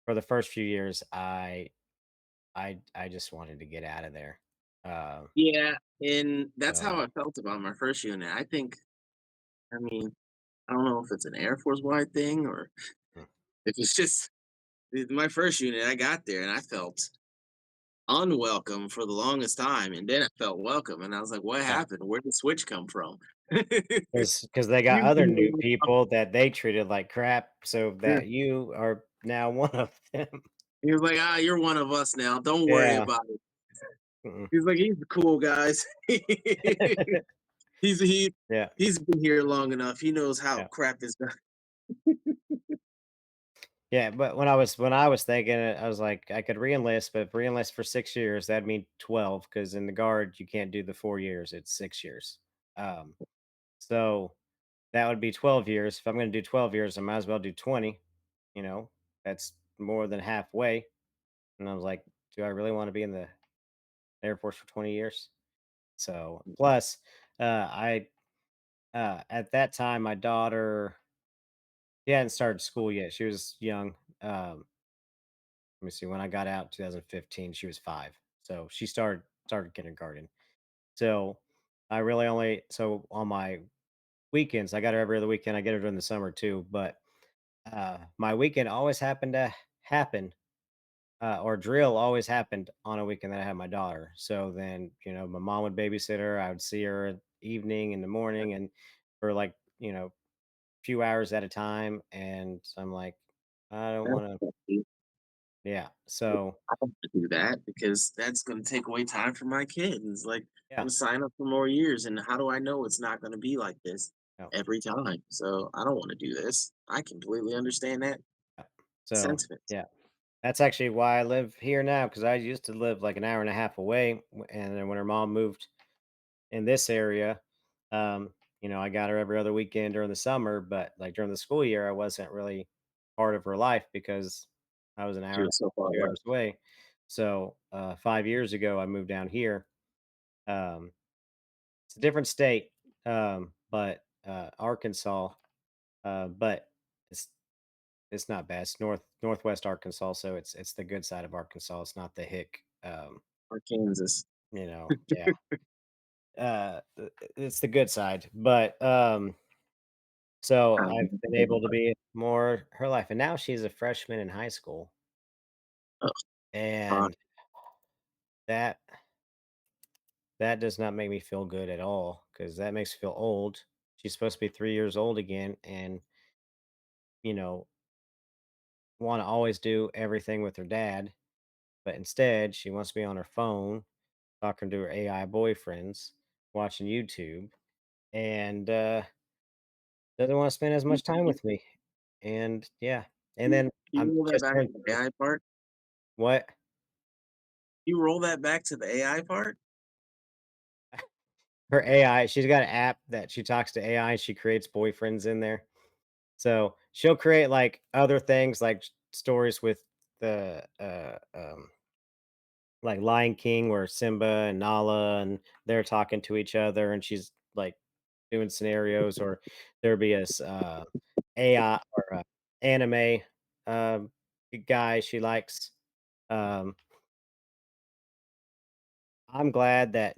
for the first few years, I just wanted to get out of there. Uh, Yeah, and that's how so I felt about my first unit. I mean, I don't know if it's an Air Force wide thing or mm, if it's just my first unit. I got there and I felt unwelcome for the longest time, and then I felt welcome, and I was like, "What yeah, happened? Where did the switch come from?" because they got You other new know, people that they treated like crap, so yeah. that you are now one of them. He was like, "Ah, you're one of us now. Don't worry Yeah. about it." Mm-mm. He's like, "He's cool, guys. he's he Yeah. he's been here long enough. He knows how Yeah. crap is done." Yeah, but when I was thinking it, I was like, I could reenlist, but if reenlist for 6 years, that'd mean 12, because in the guard you can't do the 4 years, it's 6 years. Um, so that would be 12 years. If I'm gonna do 12 years, I might as well do 20, you know, that's more than halfway. And I was like, do I really want to be in the Air Force for 20 years? So plus I at that time my daughter, she hadn't started school yet. She was young. Let me see. When I got out, 2015, she was 5. So she started kindergarten. So I really only so on my weekends, I got her every other weekend. I get her during the summer too. But my weekend always happened to happen, or drill always happened on a weekend that I had my daughter. So then, my mom would babysit her. I would see her evening in the morning, and for like few hours at a time. And I'm like, I don't want to. Yeah. So I don't wanna do that because that's gonna take away time from my kids. Like, I'm yeah. gonna sign up for more years, and how do I know it's not gonna be like this Yeah. every time? So, I don't wanna do this. I completely understand that Yeah. So sentiment. yeah. That's actually why I live here now, because I used to live like an hour and a half away. And then when her mom moved in this area, I got her every other weekend during the summer, but like during the school year, I wasn't really part of her life because I was an hour She and was so a far half, 2 hours away. away. So 5 years ago, I moved down here. Um, it's a different state, but Arkansas, but it's it's not bad. It's northwest Arkansas, so it's the good side of Arkansas. It's not the hick. Or Kansas. Yeah. It's the good side, but so I've been able to be more her life, and now she's a freshman in high school, Oh, uh, and that that does not make me feel good at all, because that makes me feel old. She's supposed to be 3 years old again, and you know want to always do everything with her dad, but instead she wants to be on her phone talking to her AI boyfriends, watching YouTube, and doesn't want to spend as much time with me. And yeah, and then you I'm roll that just back turned to the 30. AI part? What? You roll that back to the AI part? Her AI, she's got an app that she talks to AI, and she creates boyfriends in there. So she'll create like other things like stories with the like Lion King where Simba and Nala and they're talking to each other, and she's like doing scenarios, or there'll be AI or anime um guy she likes. Um I'm glad that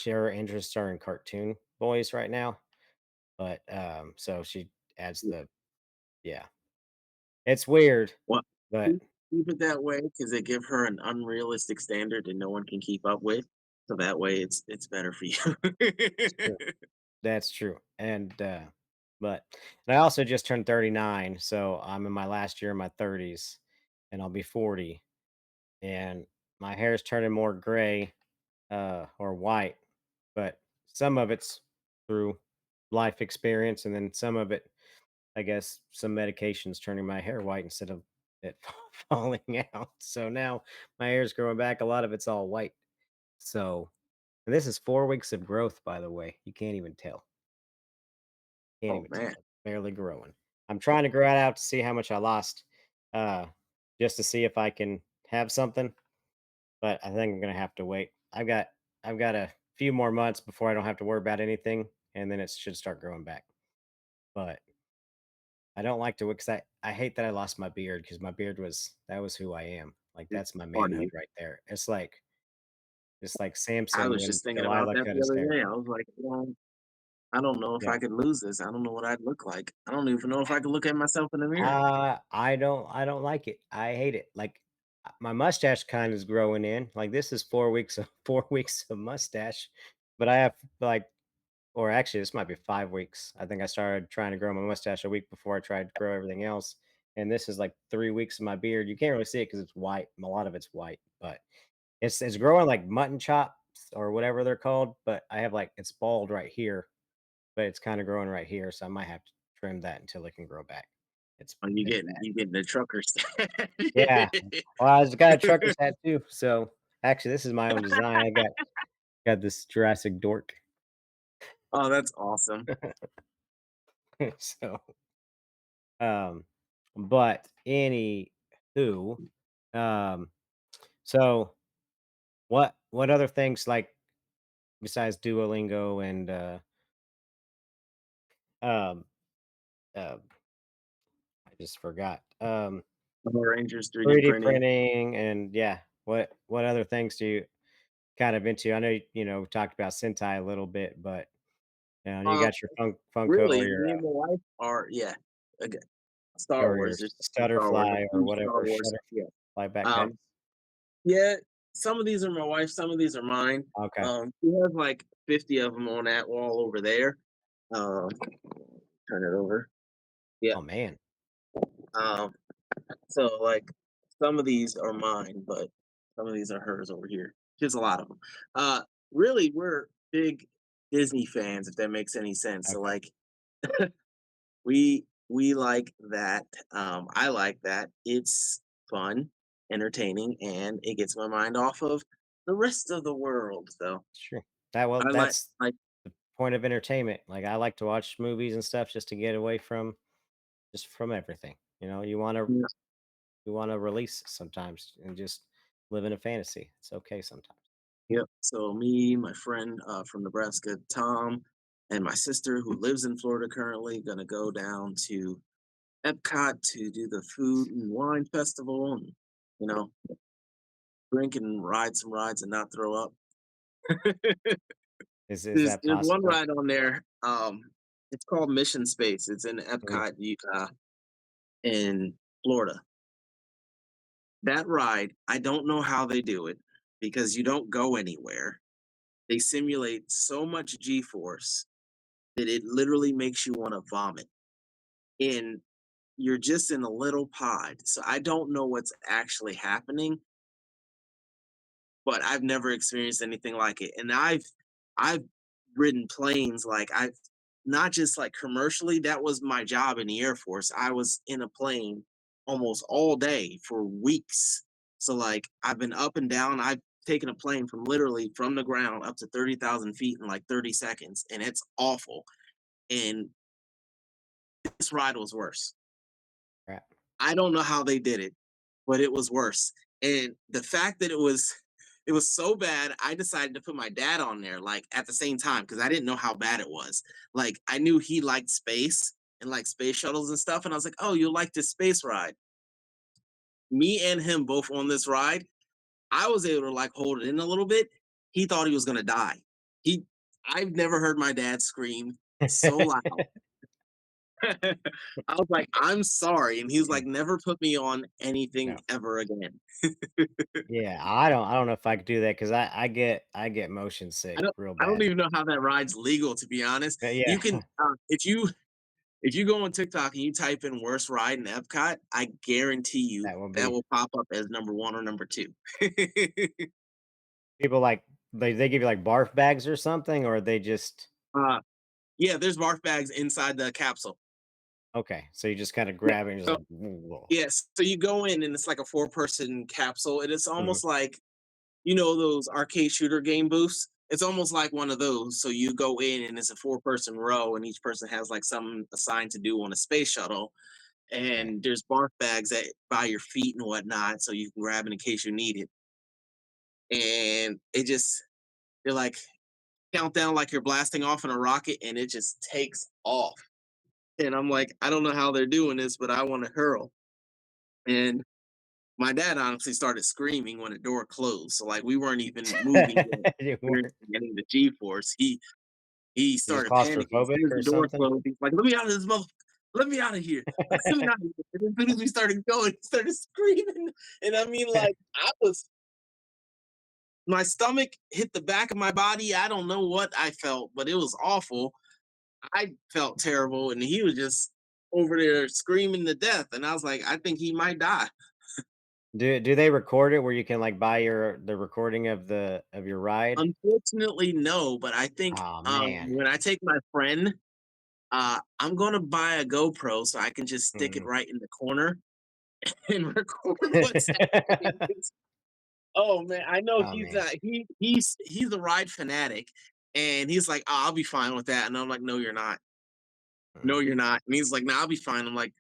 her interests are in cartoon boys right now, but so she adds the yeah. It's weird, Well, but keep it that way because they give her an unrealistic standard that no one can keep up with. So that way it's better for you. it's true. That's true. But and I also just turned 39, so I'm in my last year of my 30s, and I'll be 40. And my hair is turning more gray or white, but some of it's through life experience, and then some of it, I guess, some medications turning my hair white instead of it falling out. So now my hair's growing back. A lot of it's all white. So, and this is 4 weeks of growth, by the way. You can't even tell. Can't Oh even man. tell. Barely growing. I'm trying to grow it out to see how much I lost, uh, just to see if I can have something. But I think I'm gonna have to wait. I've got a few more months before I don't have to worry about anything, and then it should start growing back. But I don't like to because I hate that I lost my beard because my beard was that was who I am. Like It's that's my manhood funny. right there. It's like I Samson was when just thinking about Delilah that cut the his other hair. day. I was like, well, I don't know if Yeah. I could lose this. I don't know what I'd look like. I don't even know if I could look at myself in the mirror. I don't like it. I hate it. Like my mustache kind is growing in. Like this is 4 weeks of 4 weeks of mustache, but I have like, or actually this might be 5 weeks. I think I started trying to grow my mustache a week before I tried to grow everything else, and this is like 3 weeks of my beard. You can't really see it because it's white. A lot of it's white, but it's growing like mutton chops or whatever they're called. But I have like it's bald right here, but it's kind of growing right here, so I might have to trim that until it can grow back. It's Are it's you getting the trucker Yeah. Well, I got a trucker's hat too, so actually, this is my own design. I got this Jurassic dork. Oh, that's awesome. So, um, but anywho, um, so what other things like besides Duolingo and um uh I just forgot. Power Rangers 3D 3D printing. printing and yeah, what other things do you kind of into? I know we talked about Sentai a little bit, but you Um, got your Funko or really, your me and my wife are okay. Star or your Wars. There's Star Wars. Stutterfly or Huge whatever Star Wars. Yeah. Shutterfly backpack. Um, yeah. Some of these are my wife. Some of these are mine. Okay. She has like 50 of them on that wall over there. Um, turn it over. Yeah. Oh man. Um, so like some of these are mine, but some of these are hers over here. Just a lot of them. Uh, really, we're big Disney fans, if that makes any sense. So Okay. like we like that. I like that. It's fun, entertaining, and it gets my mind off of the rest of the world. So Sure. Well, I that's like the point of entertainment. Like I like to watch movies and stuff just to get away from everything. You want to release sometimes and just live in a fantasy. It's okay sometimes. yep. So me, my friend from Nebraska, Tom, and my sister who lives in Florida currently, gonna go down to Epcot to do the food and wine festival, and you know, drink and ride some rides and not throw up. Is that There's one possible? ride on there. It's called Mission Space. It's in Mhm. Epcot, in Florida. That ride, I don't know how they do it because you don't go anywhere. They simulate so much G force that it literally makes you want to vomit. And you're just in a little pod. So I don't know what's actually happening, but I've never experienced anything like it. And I've ridden planes like I've not just like commercially, that was my job in the Air Force. I was in a plane almost all day for weeks. So like I've been up and down. I've taken a plane from literally from the ground up to 30,000 feet in like 30 seconds, and it's awful. And this ride was worse. Crap. I don't know how they did it, but it was worse. And the fact that it was so bad, I decided to put my dad on there like at the same time because I didn't know how bad it was. Like I knew he liked space and like space shuttles and stuff, and I was like, "Oh, you'll like this space ride." Me and him both on this ride. I was able to like hold it in a little bit. He thought he was gonna die. He I've never heard my dad scream so loud. I was like, "I'm sorry," and he was like, "Never put me on anything No. ever again." Yeah, I don't know if I could do that because I get motion sick real I don't bad. even know how that ride's legal, to be honest. But yeah. You can, if you If you go on TikTok and you type in worst ride in Epcot, I guarantee you That will that be will pop up as number 1 or number 2. people like they give you like barf bags or something, or they just Uh, yeah, there's barf bags inside the capsule. okay. So you just kind of Yeah. grab it and just So like whoa. yes, so you go in and it's like a 4-person capsule, and it's Mhm. almost like, those arcade shooter game booths? It's almost like one of those. So you go in and it's a 4-person row, and each person has like something assigned to do on a space shuttle. Right. And there's barf bags that by your feet and whatnot, so you can grab it in case you need it. And they're like countdown like you're blasting off in a rocket, and it just takes off. And I'm like, I don't know how they're doing this, but I want to hurl. And my dad honestly started screaming when the door closed. So like we weren't even moving yet. You We were weren't- getting the G force. He You're just started panicking as claustrophobic soon as or the door something? closed. He's like, "Let me out of this mother! Let me out of here! Let me out of here!" And as soon as we started going, he started screaming. And I mean, like my stomach hit the back of my body. I don't know what I felt, but it was awful. I felt terrible, and he was just over there screaming to death. And I was like, I think he might die. Do they record it where you can like buy the recording of your ride? Unfortunately, no. But I think Oh man. when I take my friend, I'm gonna buy a GoPro so I can just stick it Mm. right in the corner and record what's happening. Oh man, I know Oh he's man. not. He's a ride fanatic, and he's like, "Oh, I'll be fine with that." And I'm like, "No, you're not. No, Mm. you're not." And he's like, "No, I'll be fine." I'm like,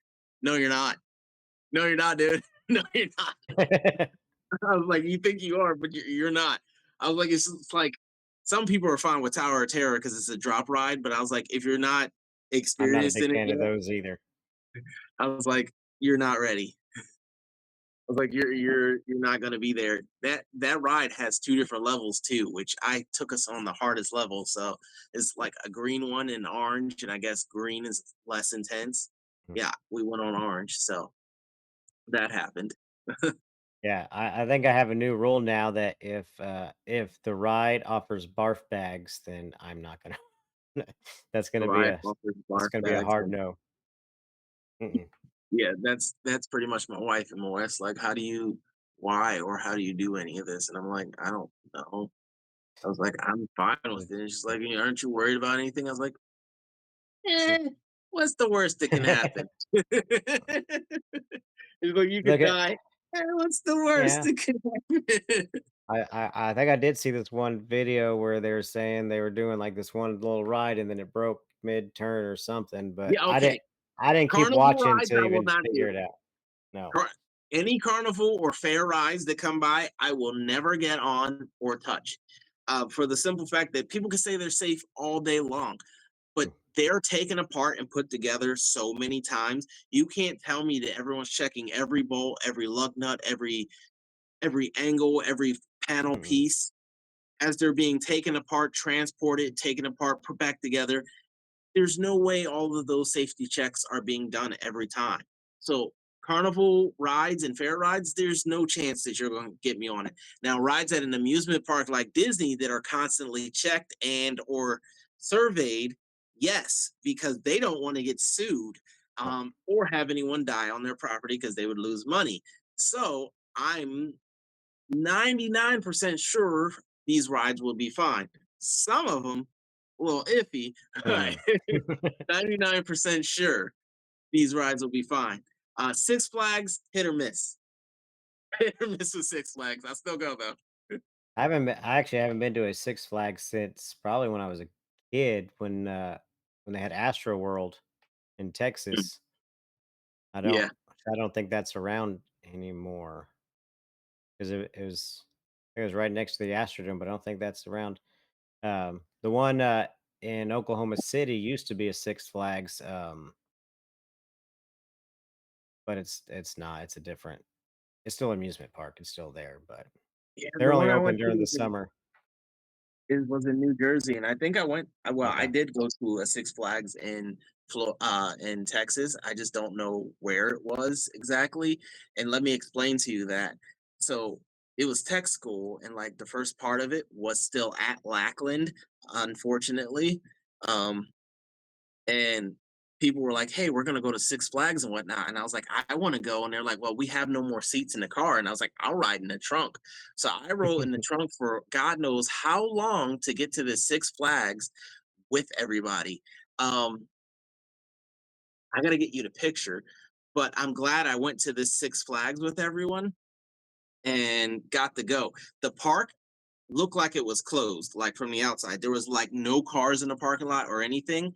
"No, you're not. No, you're not, dude. No, you're not." I was like, "You think you are, but you're not." I was like, "It's like some people are fine with Tower of Terror because it's a drop ride, but I was like, if you're not I'm not a experienced big in it fan of yet, those either. I was like, you're not ready." I was like, "You're not gonna be there." That ride has 2 different levels too, which I took us on the hardest level. So it's like a green one and orange, and I guess green is less intense. Mm. Yeah, we went on orange, so that happened. Yeah, I think I have a new rule now that if the ride offers barf bags, then I'm not gonna that's The gonna be ride a offers that's barf gonna be a bags. hard no. Mm-mm. Yeah, that's pretty much my wife and my wife's like, "How do you why or how do you do any of this?" And I'm like, "I don't know." I was like, "I'm fine with it." And she's like, "Aren't you worried about anything?" I was like, "Eh, what's the worst that can happen?" He's like, "You Look could at die." Eh, what's the worst yeah. that can happen? I think I did see this one video where they were saying they were doing like this one little ride and then it broke mid turn or something, but Yeah, okay. I didn't keep Carnival watching rides, to I will even not do. figure it out. No. Car Any carnival or fair rides that come by, I will never get on or touch. For the simple fact that people can say they're safe all day long, but Mm, they're taken apart and put together so many times. You can't tell me that everyone's checking every bolt, every lug nut, every angle, every panel mm-mm, piece as they're being taken apart, transported, taken apart, put back together. There's no way all of those safety checks are being done every time. So carnival rides and fair rides, there's no chance that you're going to get me on it. Now, rides at an amusement park like Disney that are constantly checked and or surveyed, yes, because they don't want to get sued right. or have anyone die on their property because they would lose money. So I'm 99% sure these rides will be fine. Some of them, a little iffy, but Mm. 99% sure these rides will be fine. Six Flags, hit or miss. Hit or miss with Six Flags. I still go though. I actually haven't been to a Six Flags since probably when I was a kid when they had Astro World in Texas. Yeah, I don't think that's around anymore. 'Cause it was right next to the Astrodome, but I don't think that's around. The one, in Oklahoma City used to be a Six Flags, but it's not, it's a different it's still an amusement park, it's still there, but yeah. they're The only one I open went to during the summer. was in New Jersey, and I think I went. Well, I Okay. did go to a Six Flags in Texas. I just don't know where it was exactly. And let me explain to you that. So it was tech school, and like the first part of it was still at Lackland, unfortunately. Um, and people were like, "Hey, we're gonna go to Six Flags and whatnot," and I was like, "I want to go," and they're like, "Well, we have no more seats in the car," and I was like, "I'll ride in the trunk." So I rode in the trunk for God knows how long to get to the Six Flags with everybody. Um, I gotta get you the picture, but I'm glad I went to this Six Flags with everyone and got to go. The park looked like it was closed, like from the outside. There was like no cars in the parking lot or anything.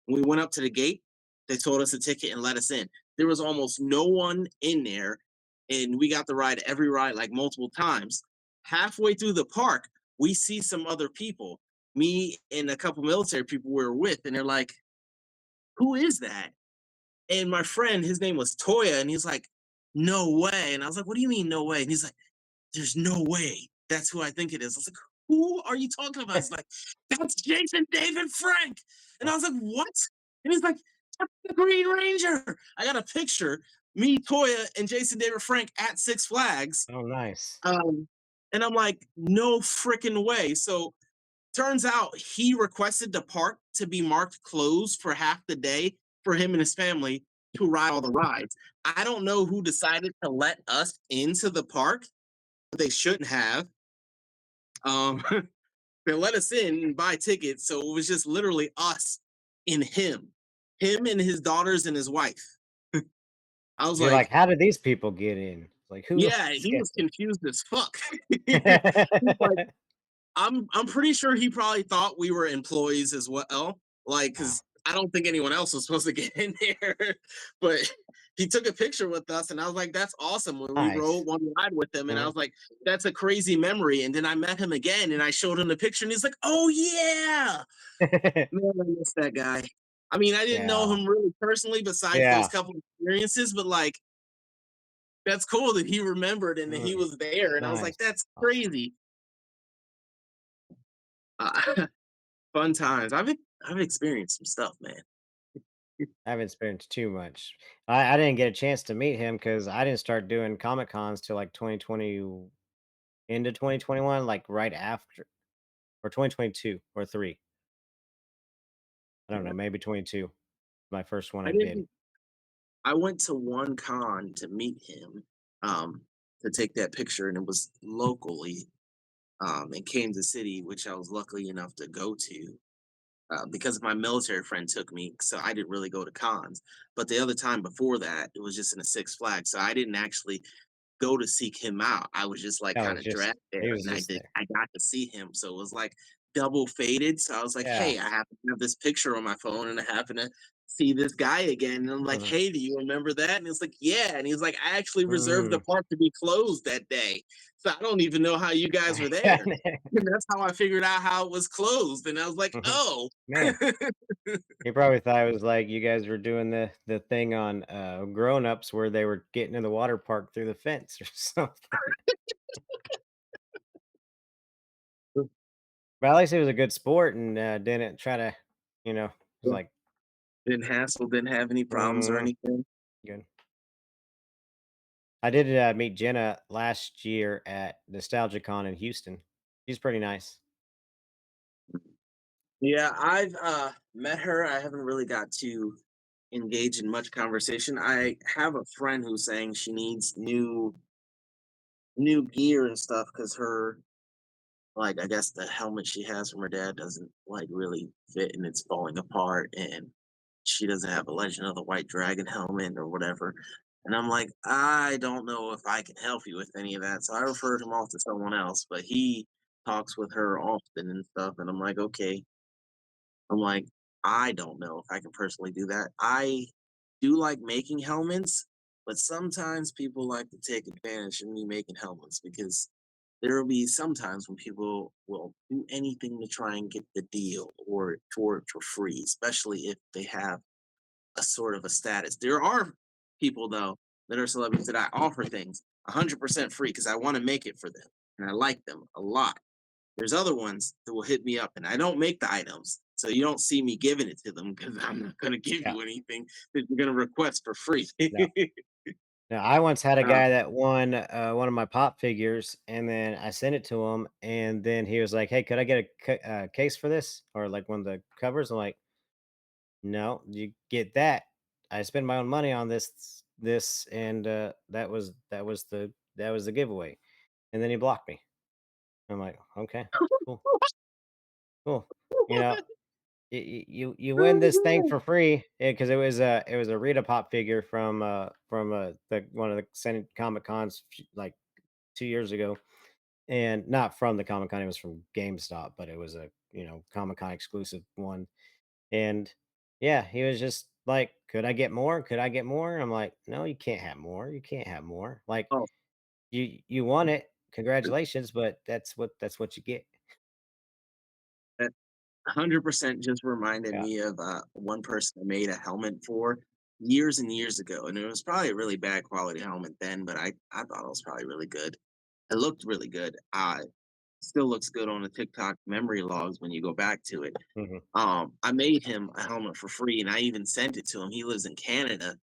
We went up to the gate. They told us a ticket and let us in. There was almost no one in there, and we got to ride every ride like multiple times. Halfway through the park, we see some other people, me and a couple military people we were with, and they're like, "Who is that?" And my friend, his name was Toya, and he's like, "No way!" And I was like, "What do you mean, no way?" And he's like, "There's no way that's who I think it is." I was like, "Who are you talking about?" He's like, "That's Jason David Frank." And I was like, "What?" And he's like, "That's the Green Ranger." I got a picture, me, Toya, and Jason David Frank at Six Flags. Oh, nice. Um, and I'm like, no freaking way. So turns out he requested the park to be marked closed for half the day for him and his family to ride all the rides. I don't know who decided to let us into the park. They shouldn't have. Um, they let us in and buy tickets, so it was just literally us and him and his daughters and his wife. I was You're like, like, how did these people get in? Like, who let yeah, these he get was confused as fuck. He's like, in? I'm pretty sure he probably thought we were employees as well. Like, Wow, because I don't think anyone else was supposed to get in there. But he took a picture with us, and I was like, "That's awesome." When we rode nice. one ride with him, and I Mhm. was like, "That's a crazy memory." And then I met him again, and I showed him the picture, and he's like, "Oh yeah, man, I miss that guy." I mean, I didn't know Yeah, him really personally, besides those yeah. couple experiences, but like, that's cool that he remembered and that he Mm, was there. And I was like, nice. "That's Awesome. crazy." Uh, fun times. I've experienced some stuff, man. I haven't experienced too much. I didn't get a chance to meet him because I didn't start doing Comic Cons till like 2020 into 2021, like right after or 2022 or three. I don't know, maybe 22. My first one I I did. didn't I went to one con to meet him, um, to take that picture, and it was locally, in Kansas City, which I was lucky enough to go to, because my military friend took me, so I didn't really go to cons. But the other time before that, it was just in a Six Flags, so I didn't actually go to seek him out. I was just like Oh, kind it's of just dragged there, he was and just there. I got to see him. So it was like double faded. So I was like, Yeah. "Hey, I happen to have this picture on my phone, and I happen to see this guy again." And I'm like, Mhm, "Hey, do you remember that?" And it's like, "Yeah." And he's like, "I actually reserved the mhm. park to be closed that day, so I don't even know how you guys were there." And that's how I figured out how it was closed. And I was like, Mhm. "Oh." Man, he probably thought it was like you guys were doing the thing on Grown Ups where they were getting in the water park through the fence or something. But at least he was a good sport and didn't try to, was like, Didn't hassle, didn't have any problems or mm, anything. good. I did meet Jenna last year at NostalgiaCon in Houston. She's pretty nice. Yeah, I've met her. I haven't really got to engage in much conversation. I have a friend who's saying she needs new gear and stuff because her, like, I guess the helmet she has from her dad doesn't like really fit and it's falling apart, and she doesn't have a Legend of the White Dragon helmet or whatever. And I'm like, I don't know if I can help you with any of that. So I referred him off to someone else, but he talks with her often and stuff. And I'm like, okay. I'm like, I don't know if I can personally do that. I do like making helmets, but sometimes people like to take advantage of me making helmets because there will be sometimes when people will do anything to try and get the deal or for free, especially if they have a sort of a status. There are people though that are celebrities that I offer things 100% free because I want to make it for them and I like them a lot. There's other ones that will hit me up, and I don't make the items, so you don't see me giving it to them because I'm not going to give Yeah. you anything that you're going to request for free. No. Now, I once had a um, guy that won one of my pop figures, and then I sent it to him, and then he was like, "Hey, could I get a case for this or like one of the covers?" I'm like, no, you get that. I spent my own money on this, and that was the giveaway. And then he blocked me. I'm like, okay, cool, cool. You know, you win this thing for free because it was a Rita Pop figure from the one of the Comic Cons like 2 years ago, and not from the Comic Con. It was from GameStop, but it was a Comic Con exclusive one. And yeah, he was just like, "Could I get more? Could I get more?" I'm like, "No, you can't have more. You can't have more. Like Oh, you won it. Congratulations, but that's what you get." that 100% just reminded Yeah. me of one person I made a helmet for years and years ago, and it was probably a really bad quality helmet then, but I thought it was probably really good. It looked really good. Still looks good on the TikTok memory logs when you go back to it. Mhm. I made him a helmet for free, and I even sent it to him. He lives in Canada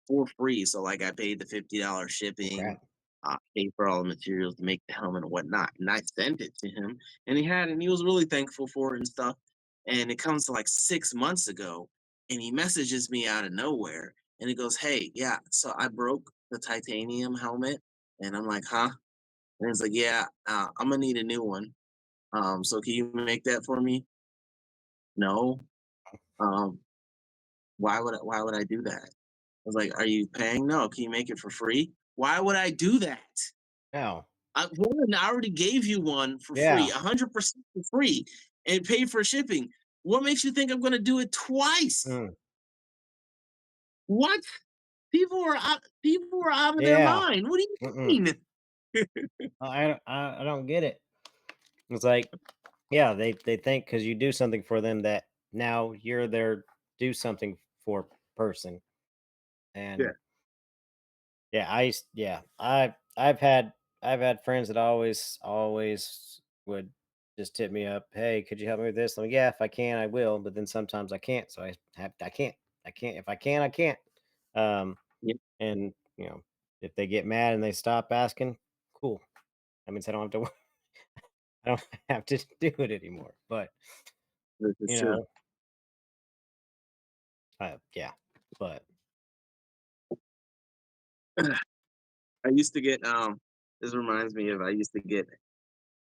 for free, so like I paid the $50 Oh, shipping, crap. paid for all the materials to make the helmet and whatnot, and I sent it to him, and he was really thankful for it and stuff. And it comes to like 6 months ago, and he messages me out of nowhere, and he goes, "Hey, yeah, so I broke the titanium helmet," and I'm like, "Huh?" And he's like, "Yeah, I'm gonna need a new one. So can you make that for me?" No. Um, why would I do that? I was like, "Are you paying?" "No." "Can you make it for free?" "Why would I do that? No. I already gave you one for free, Yeah. 100% for free, and paid for shipping. What makes you think I'm gonna do it twice? Mm. What? People are out of their Yeah. mind. What do Mm-mm. you mean?" I don't get it. It's like, yeah, they think because you do something for them that now you're their do something for person. Yeah. And yeah, I've had friends that always would just tip me up. Hey, could you help me with this? I'm like, yeah, if I can, I will. But then sometimes I can't. So I can't. I can't. If I can, I can't. Um, Yeah, and if they get mad and they stop asking, cool. That means I don't have to I don't have to do it anymore. But this is you true. know, yeah. But I used to get this reminds me of I used to get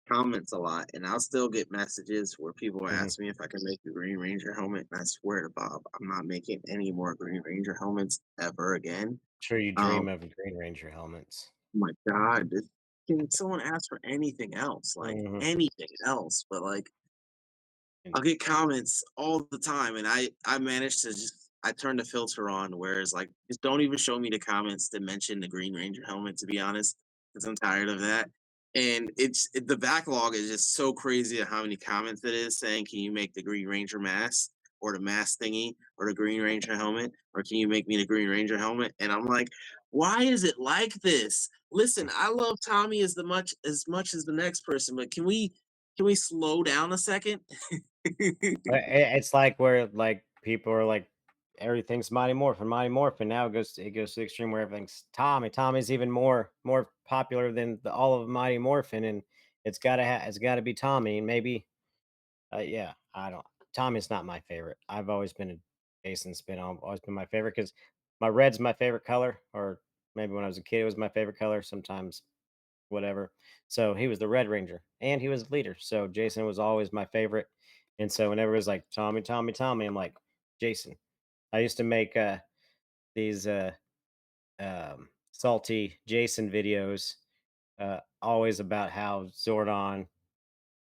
comments a lot, and I'll still get messages where people mhm, ask me if I can make a Green Ranger helmet, and I swear to Bob, I'm not making any more Green Ranger helmets ever again. sure you dream Um, of Green Ranger helmets. my God, can someone ask for anything else, like Hmm. anything else? But like And I'll get comments all the time, and I managed to just I turned the filter on, whereas like just don't even show me the comments that mention the Green Ranger helmet. To be honest, because I'm tired of that. And the backlog is just so crazy at how many comments it is saying, "Can you make the Green Ranger mask or the mask thingy or the Green Ranger helmet or can you make me the Green Ranger helmet?" And I'm like, why is it like this? Listen, I love Tommy as much as the next person, but can we slow down a second? It's like where like people are like everything's Mighty Morphin. Now it goes to the extreme where everything's Tommy. Tommy's even more popular than all of Mighty Morphin, and it's gotta be Tommy. And maybe yeah, I don't. Tommy's not my favorite. I've always been a Jason spin. Always been my favorite because my red's my favorite color, or maybe when I was a kid it was my favorite color. Sometimes whatever. So he was the Red Ranger and he was the leader. So Jason was always my favorite. And so whenever it was like Tommy, Tommy, Tommy, I'm like, Jason. I used to make these salty Jason videos, always about how Zordon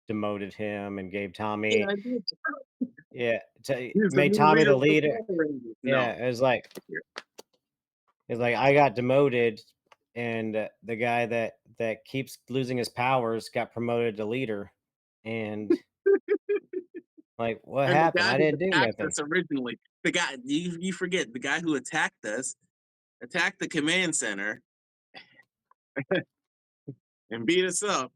demoted him and gave Yeah, Tommy, I did. yeah, He's the made new Tommy leader the of the leader. Power Rangers. Yeah, No. it was like I got demoted, and the guy that keeps losing his powers got promoted to leader, and like, what And the happened? guy I who didn't do attacked nothing. us originally, the guy you forget the guy who attacked us, attacked the command center and beat us up.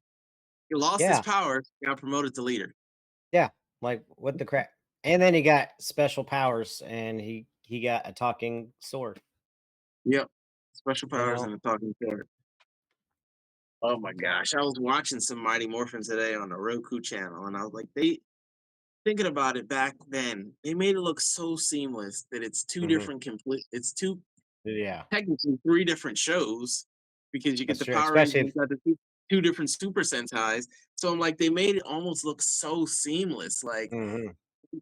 He lost his Yeah, powers, got promoted to leader. yeah. Like, what the crap? And then he got special powers, and he got a talking sword. Yep. Special You powers know, and a talking sword. Oh my gosh. I was watching some Mighty Morphin today on the Roku channel and I was like, thinking about it back then, they made it look so seamless that it's two Hmm. different complete. It's two Yeah, technically three different shows because you get that's the true. Power Rangers, Especially you if, got the two different Super Sentais. So I'm like, they made it almost look so seamless. Like hmm,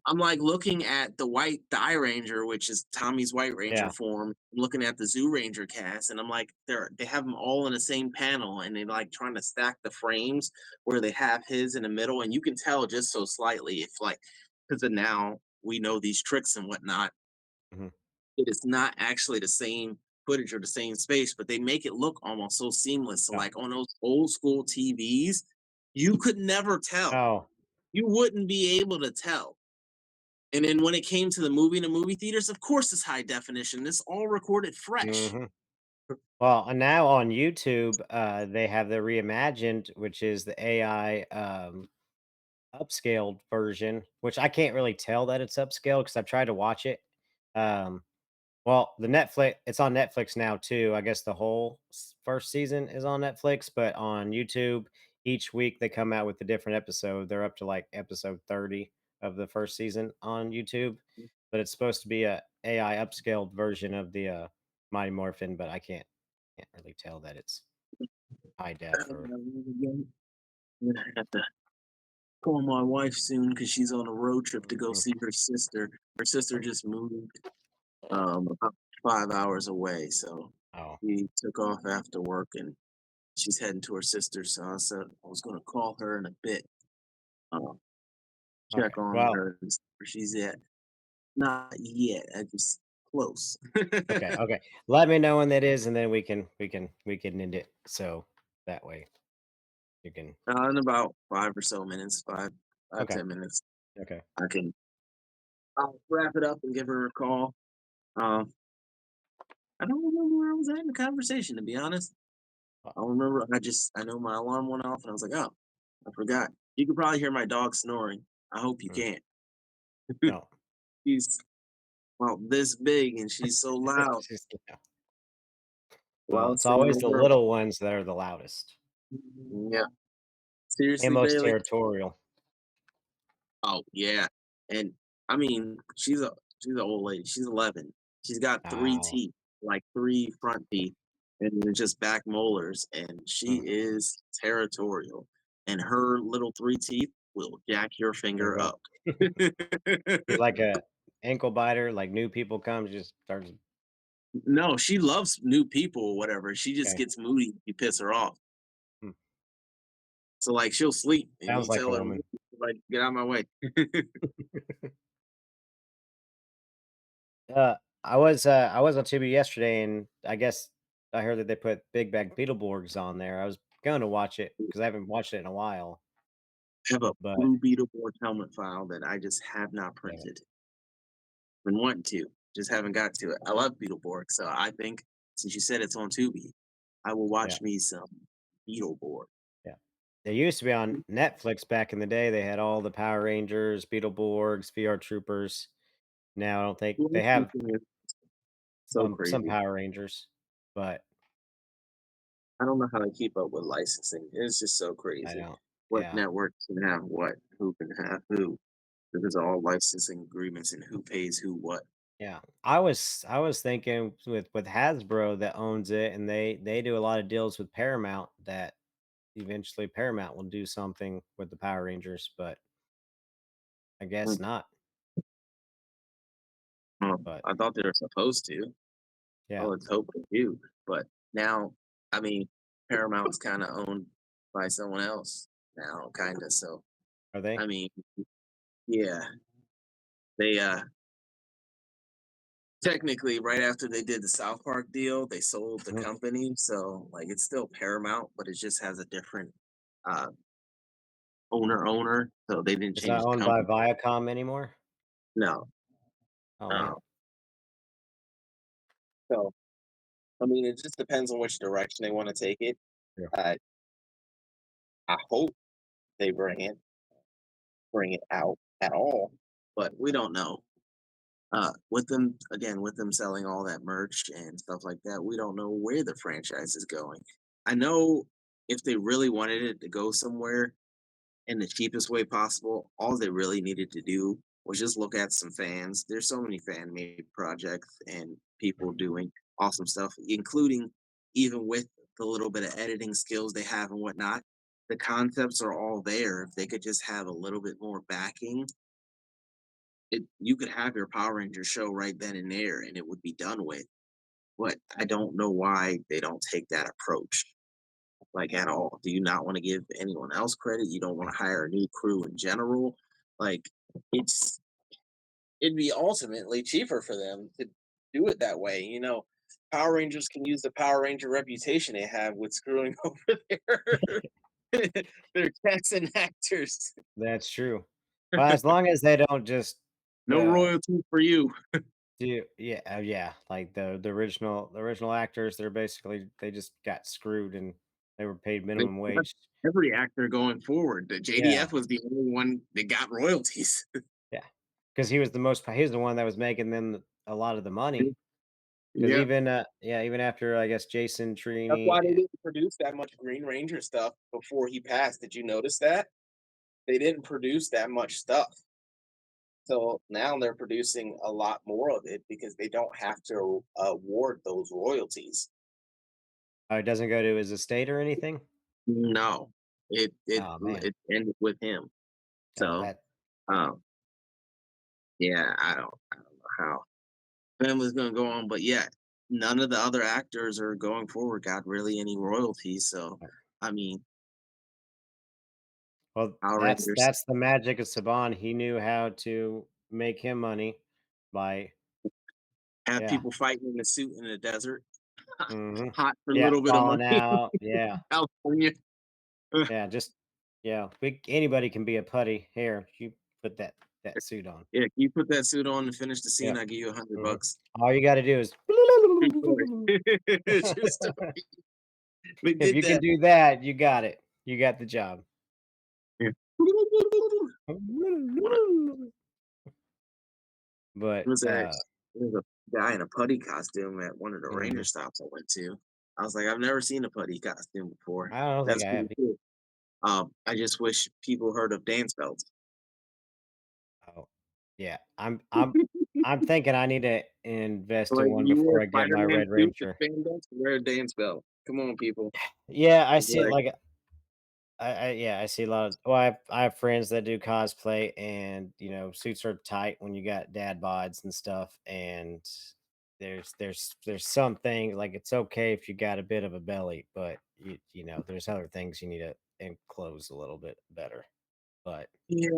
I'm like looking at the White Die Ranger, which is Tommy's White Ranger yeah, form, looking at the Zoo Ranger cast, and I'm like, they have them all in the same panel, and they're like trying to stack the frames where they have his in the middle, and you can tell just so slightly if like because of now we know these tricks and whatnot, hmm, it is not actually the same footage or the same space, but they make it look almost so seamless. So yeah. like on those old school TVs, you could never tell. Oh, You wouldn't be able to tell. And then when it came to the movie in the movie theaters, of course it's high definition. It's all recorded fresh. hmm. Well, and now on YouTube, they have the reimagined, which is the AI upscaled version, which I can't really tell that it's upscaled because I've tried to watch it. Um, well, the Netflix, it's on Netflix now too. I guess the whole first season is on Netflix, but on YouTube, each week they come out with a different episode. They're up to like episode 30 of the first season on YouTube, but it's supposed to be a AI upscaled version of the Mighty Morphin, but I can't really tell that it's high def or I'm gonna have to call my wife soon because she's on a road trip to go mm, see her sister. Her sister just moved about 5 hours away, so oh, she took off after work and she's heading to her sister's. So I said I was gonna call her in a bit, um, okay. check on Well, her and see where she's at. Not yet. I just close. okay. Let me know when that is, and then we can end it. So that way you can. In about 5 or so minutes, five, Okay. 10 minutes, Okay. I can. I'll wrap it up and give her a call. Um, I don't remember where I was at in the conversation, to be honest. Uh, I don't remember. I know my alarm went off, and I was like, oh, I forgot. You can probably hear my dog snoring. I hope you mm, can't. no. She's well this big, and she's so loud. It's just, yeah. Well, it's Loudest thing in always the the world. little ones that are the loudest Yeah, and seriously, most Bailey. territorial. Oh yeah, and I mean she's an old lady. She's 11. She's got three Wow. teeth, like three front teeth, and then just back molars, and she Mm, is territorial. And her little three teeth will jack your there finger you up. go. She's like a ankle biter. Like new people come, she just starts. No, she loves new people or whatever. She just Okay. gets moody if you piss her off. Mm, So like she'll sleep, and sounds you like a tell her woman. like get out of my way. I was on TV yesterday, and I guess I heard that they put Big Bag Beetleborgs on there. I was going to watch it because I haven't watched it in a while, Have a but blue Beetleborg helmet file that I just have not yeah, printed. Been wanting to, just haven't got to it. I love Beetleborg, so I think since you said it's on Tubi, I will yeah, watch me some Beetleborg. yeah. They used to be on Netflix back in the day. They had all the Power Rangers, Beetleborgs, VR Troopers. Now I don't think they have Licensing is so some crazy. Power Rangers, but I don't know how to keep up with licensing. It's just so I crazy. don't. What Yeah, networks can have what, who can have who. Because of all licensing agreements and who pays who what. yeah. I was thinking with Hasbro that owns it, and they do a lot of deals with Paramount that eventually Paramount will do something with the Power Rangers, but I Hmm. guess not. But I thought they were supposed to. yeah, Oh, let's hope they do. But now, I mean, Paramount's kind of owned by someone else now, kind of. So, are they? I mean, yeah, they technically right after they did the South Park deal, they sold the Mhm. company. So, like, it's still Paramount, but it just has a different uh owner. So they didn't It's change not the owned by company. Viacom anymore? No. Oh, Uh, man. so, I mean, it just depends on which direction they want to take it. Yeah. Uh, I hope they bring it out at all, but we don't know. With them again, with them selling all that merch and stuff like that, we don't know where the franchise is going. I know if they really wanted it to go somewhere, in the cheapest way possible. All they really needed to do was just look at some fans. There's so many fan made projects and people doing awesome stuff, including even with the little bit of editing skills they have and whatnot. The concepts are all there. If they could just have a little bit more backing, you could have your Power Rangers show right then and there and it would be done with. But I don't know why they don't take that approach, like, at all. Do you not want to give anyone else credit? You don't want to hire a new crew in general? Like, it's it'd be ultimately cheaper for them to do it that way. Power Rangers can use the Power Ranger reputation they have with screwing over their cast and actors. That's true. Well, as long as they don't just No uh, royalty for you. yeah, yeah, like the original actors, they just got screwed and they were paid They minimum cut wage. every actor going forward. The Yeah, JDF was the only one that got royalties. yeah, because he was the one that was making them a lot of the money. Because Yep. even after I guess Jason That's why they Trini, didn't produce that much Green Ranger stuff before he passed. Did you notice that? They didn't produce that much stuff. So now they're producing a lot more of it because they don't have to award those royalties. it doesn't go to his estate or anything. No, it it Oh man, it ended with him. oh So, that um, yeah, I don't know how family's gonna go on, but yeah, none of the other actors are going forward got really any royalties. So, I mean, well Power that's Rangers that's the magic of Saban. He knew how to make him money by have yeah, people fighting in the suit in the desert, hmm hot for a yeah, little bit of falling money, out, yeah. California. Yeah, just yeah, anybody can be a putty. Here, you put that suit on. Yeah, can you put that suit on to finish the scene? Yep. I give you 100 Mhm. bucks. All you gotta do is True story. True story. We if did you can that. do that, you got it. You got the job. Yeah. But, There was a guy in a putty costume at one of the ranger mhm, stops I went to. I was like, I've never seen a putty costume before. I don't think That's I have pretty cool. I just wish people heard of dance belts. oh, yeah, I'm thinking I need to invest Like in one you wear before a I get my Spider-Man Red suit with Ranger. spandex, wear a dance belt. Come on, people. Yeah, I It's see it like, like yeah, I see a lot of well, I have friends that do cosplay and, suits are tight when you got dad bods and stuff, and there's some things like it's okay if you got a bit of a belly, but there's other things you need to enclose a little bit better. But yeah.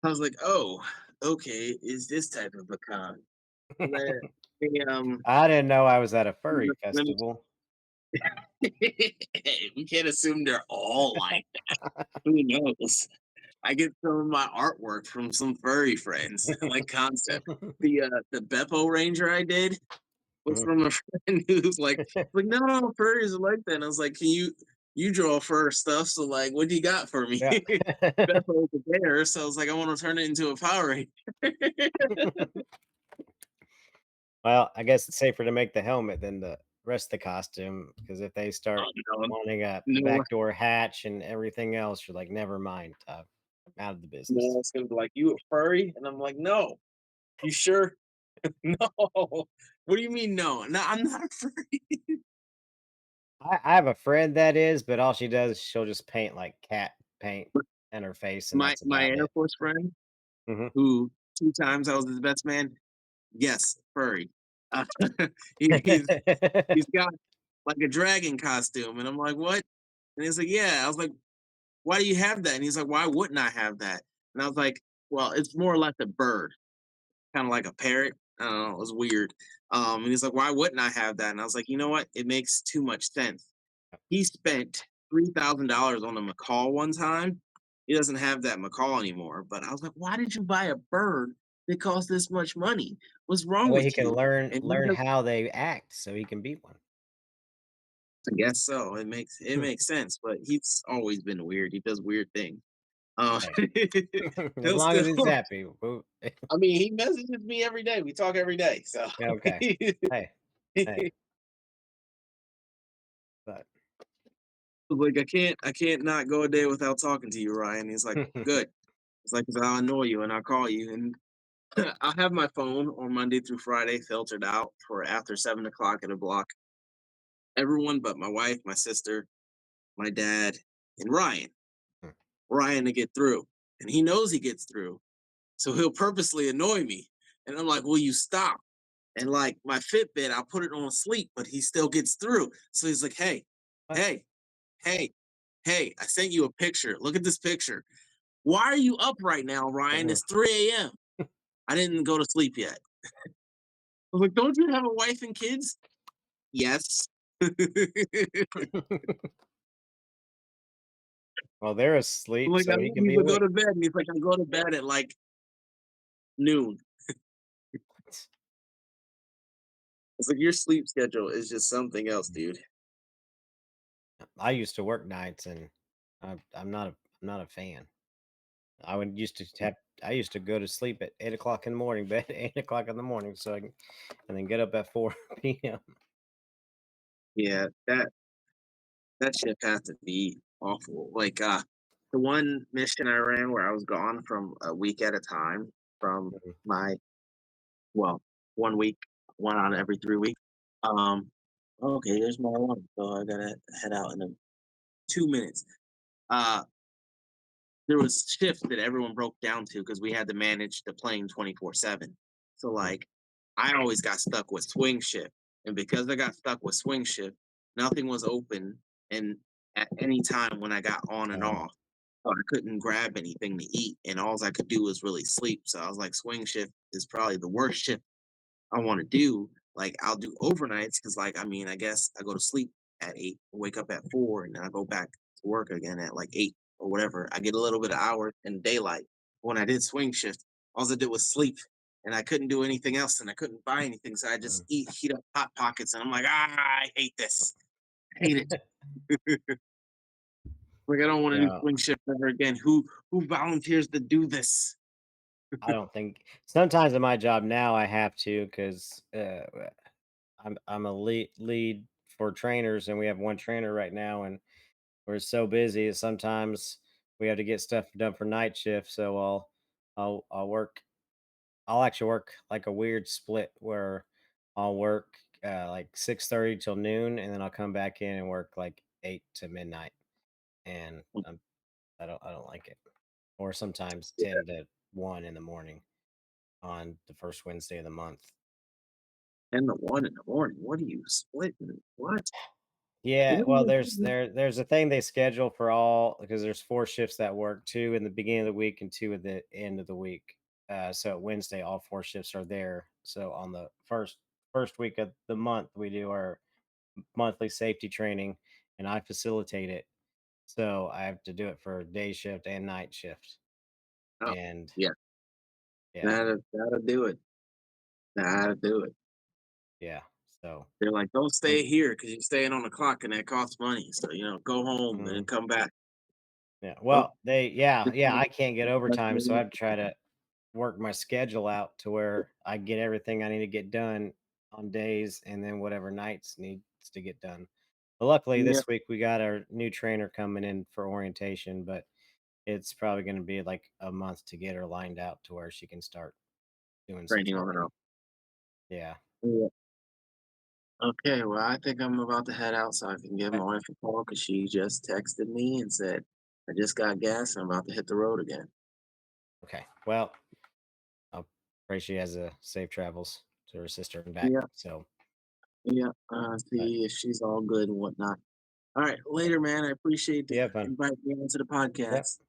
I was like, oh, okay, is this type of a con? Let me I didn't know I was at a furry let me festival. we can't assume they're all like that. Who knows? I get some of my artwork from some furry friends, like concept. The Beppo Ranger I did was Mhm. from a friend who's like, no, furries are like that. And I was like, can you draw fur stuff? So like, what do you got for me? Yeah. Beppo's a bear, so I was like, I want to turn it into a Power Ranger. Well, I guess it's safer to make the helmet than the rest of the costume because if they start Oh, no, wanting a no, backdoor hatch and everything else, you're like, never mind, I'm out of the business. no, it's gonna be like, you a furry? And I'm like, no, you sure? No. What do you mean no? No, I'm not a furry. I have a friend that is, but all she does is she'll just paint like cat paint in her face, and that's My about Air it. Force friend, Hmm. who 2 times I was his best man, yes, furry. Uh, he, he's he's got like a dragon costume, and I'm like, what? And he's like, yeah. I was like, why do you have that? And he's like, why wouldn't I have that? And I was like, well, it's more or less a bird, kind of like a parrot. I don't know, it was weird. And he's like, why wouldn't I have that? And I was like, you know what? It makes too much sense. He spent $3,000 on a macaw one time. He doesn't have that macaw anymore. But I was like, why did you buy a bird that cost this much money? What's That wrong way he with can you? learn And he learn does, how they act, so he can beat one. I guess so. It makes sense. But he's always been weird. He does weird things. Hey, as He'll long as still. he's happy. I mean, he messages me every day. We talk every day. So Okay. Hey, hey, but was like, I can't not go a day without talking to you, Ryan. He's like, good. It's like, 'cause I'll annoy you and I'll call you. And I have my phone on Monday through Friday filtered out for after 7 o'clock at a block. Everyone but my wife, my sister, my dad, and Ryan to get through. And he knows he gets through. So he'll purposely annoy me. And I'm like, will you stop? And like my Fitbit, I'll put it on sleep, but he still gets through. So he's like, hey, What? hey, hey, hey, I sent you a picture. Look at this picture. Why are you up right now, Ryan? It's 3 a.m. I didn't go to sleep yet. I was like, don't you have a wife and kids? Yes. Well, they're asleep, Like, I so he want can you be to go awake. to bed. And he's like, I go to bed at like noon. It's like your sleep schedule is just something else, dude. I used to work nights, and I'm not a fan. I would used to have I used to go to sleep at 8 o'clock in the morning, bed at 8 o'clock in the morning, so I can, and then get up at 4 p.m. Yeah, that shit has to be awful. Like the one mission I ran where I was gone from a week at a time from Mhm. my well, 1 week, one on every 3 weeks. Okay, there's my alarm. So I gotta head out in 2 minutes. Uh there was shifts that everyone broke down to because we had to manage the plane 24/7. So Mm. like I always got stuck with swing shift. And because I got stuck with swing shift, nothing was open and at any time when I got on and Um, off. So I couldn't grab anything to eat and all I could do was really sleep. So I was like, swing shift is probably the worst shift I want to do. Like I'll do overnights because like I mean I guess I go to sleep at 8, wake up at 4, and then I go back to work again at like 8 or whatever. I get a little bit of hours in daylight. When I did swing shift, all I did was sleep and I couldn't do anything else and I couldn't buy anything. So I just mm. heat up hot pockets and I'm like, I hate this. I hate it. Like I don't want to do Yeah, swing shift ever again. Who volunteers to do this? I don't think sometimes in my job now I have to because I'm a lead for trainers, and we have one trainer right now, and we're so busy. Sometimes we have to get stuff done for night shift, so I'll work. I'll actually work like a weird split where I'll work like 6:30 till noon, and then I'll come back in and work like 8 to midnight, and I don't like it. Or sometimes 10 to 1 in the morning on the first Wednesday of the month. 10 to 1 in the morning. What are you splitting? What? Yeah, What are well, you there's a thing they schedule for all because there's 4 shifts that work, 2 in the beginning of the week and 2 at the end of the week. So Wednesday, all 4 shifts are there. So on the first week of the month, we do our monthly safety training, and I facilitate it. So I have to do it for day shift and night shift. Oh, And yeah. yeah, That'll do it. That'll do it. yeah. So They're like, "Don't um, stay here because you're staying on the clock and that costs money. So, go home and then mm, come back." yeah. Oh, Well, yeah, I can't get that's overtime, so I really have to try to work my schedule out to where I get everything I need to get done on days and then whatever nights needs to get done. But luckily yeah, this week we got our new trainer coming in for orientation, but it's probably going to be like a month to get her lined out to where she can start doing some training on her training. own. Yeah. Yeah. Okay, well, I think I'm about to head out so I can give Uh, my wife a call because she just texted me and said, "I just got gas and I'm about to hit the road again." Okay. Well, I'll pray she has a safe travels to her sister and back. Yeah, So, yeah. but See if she's all good and whatnot. All right, yeah, later, man. I appreciate the you have fun. invite me onto the Yep. podcast.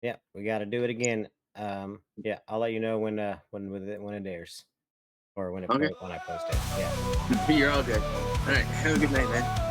Yeah. We got to do it again. Yeah. I'll let you know when it airs. Or when Okay, when I post it. Yeah. you're all good. All right, have a good night, man.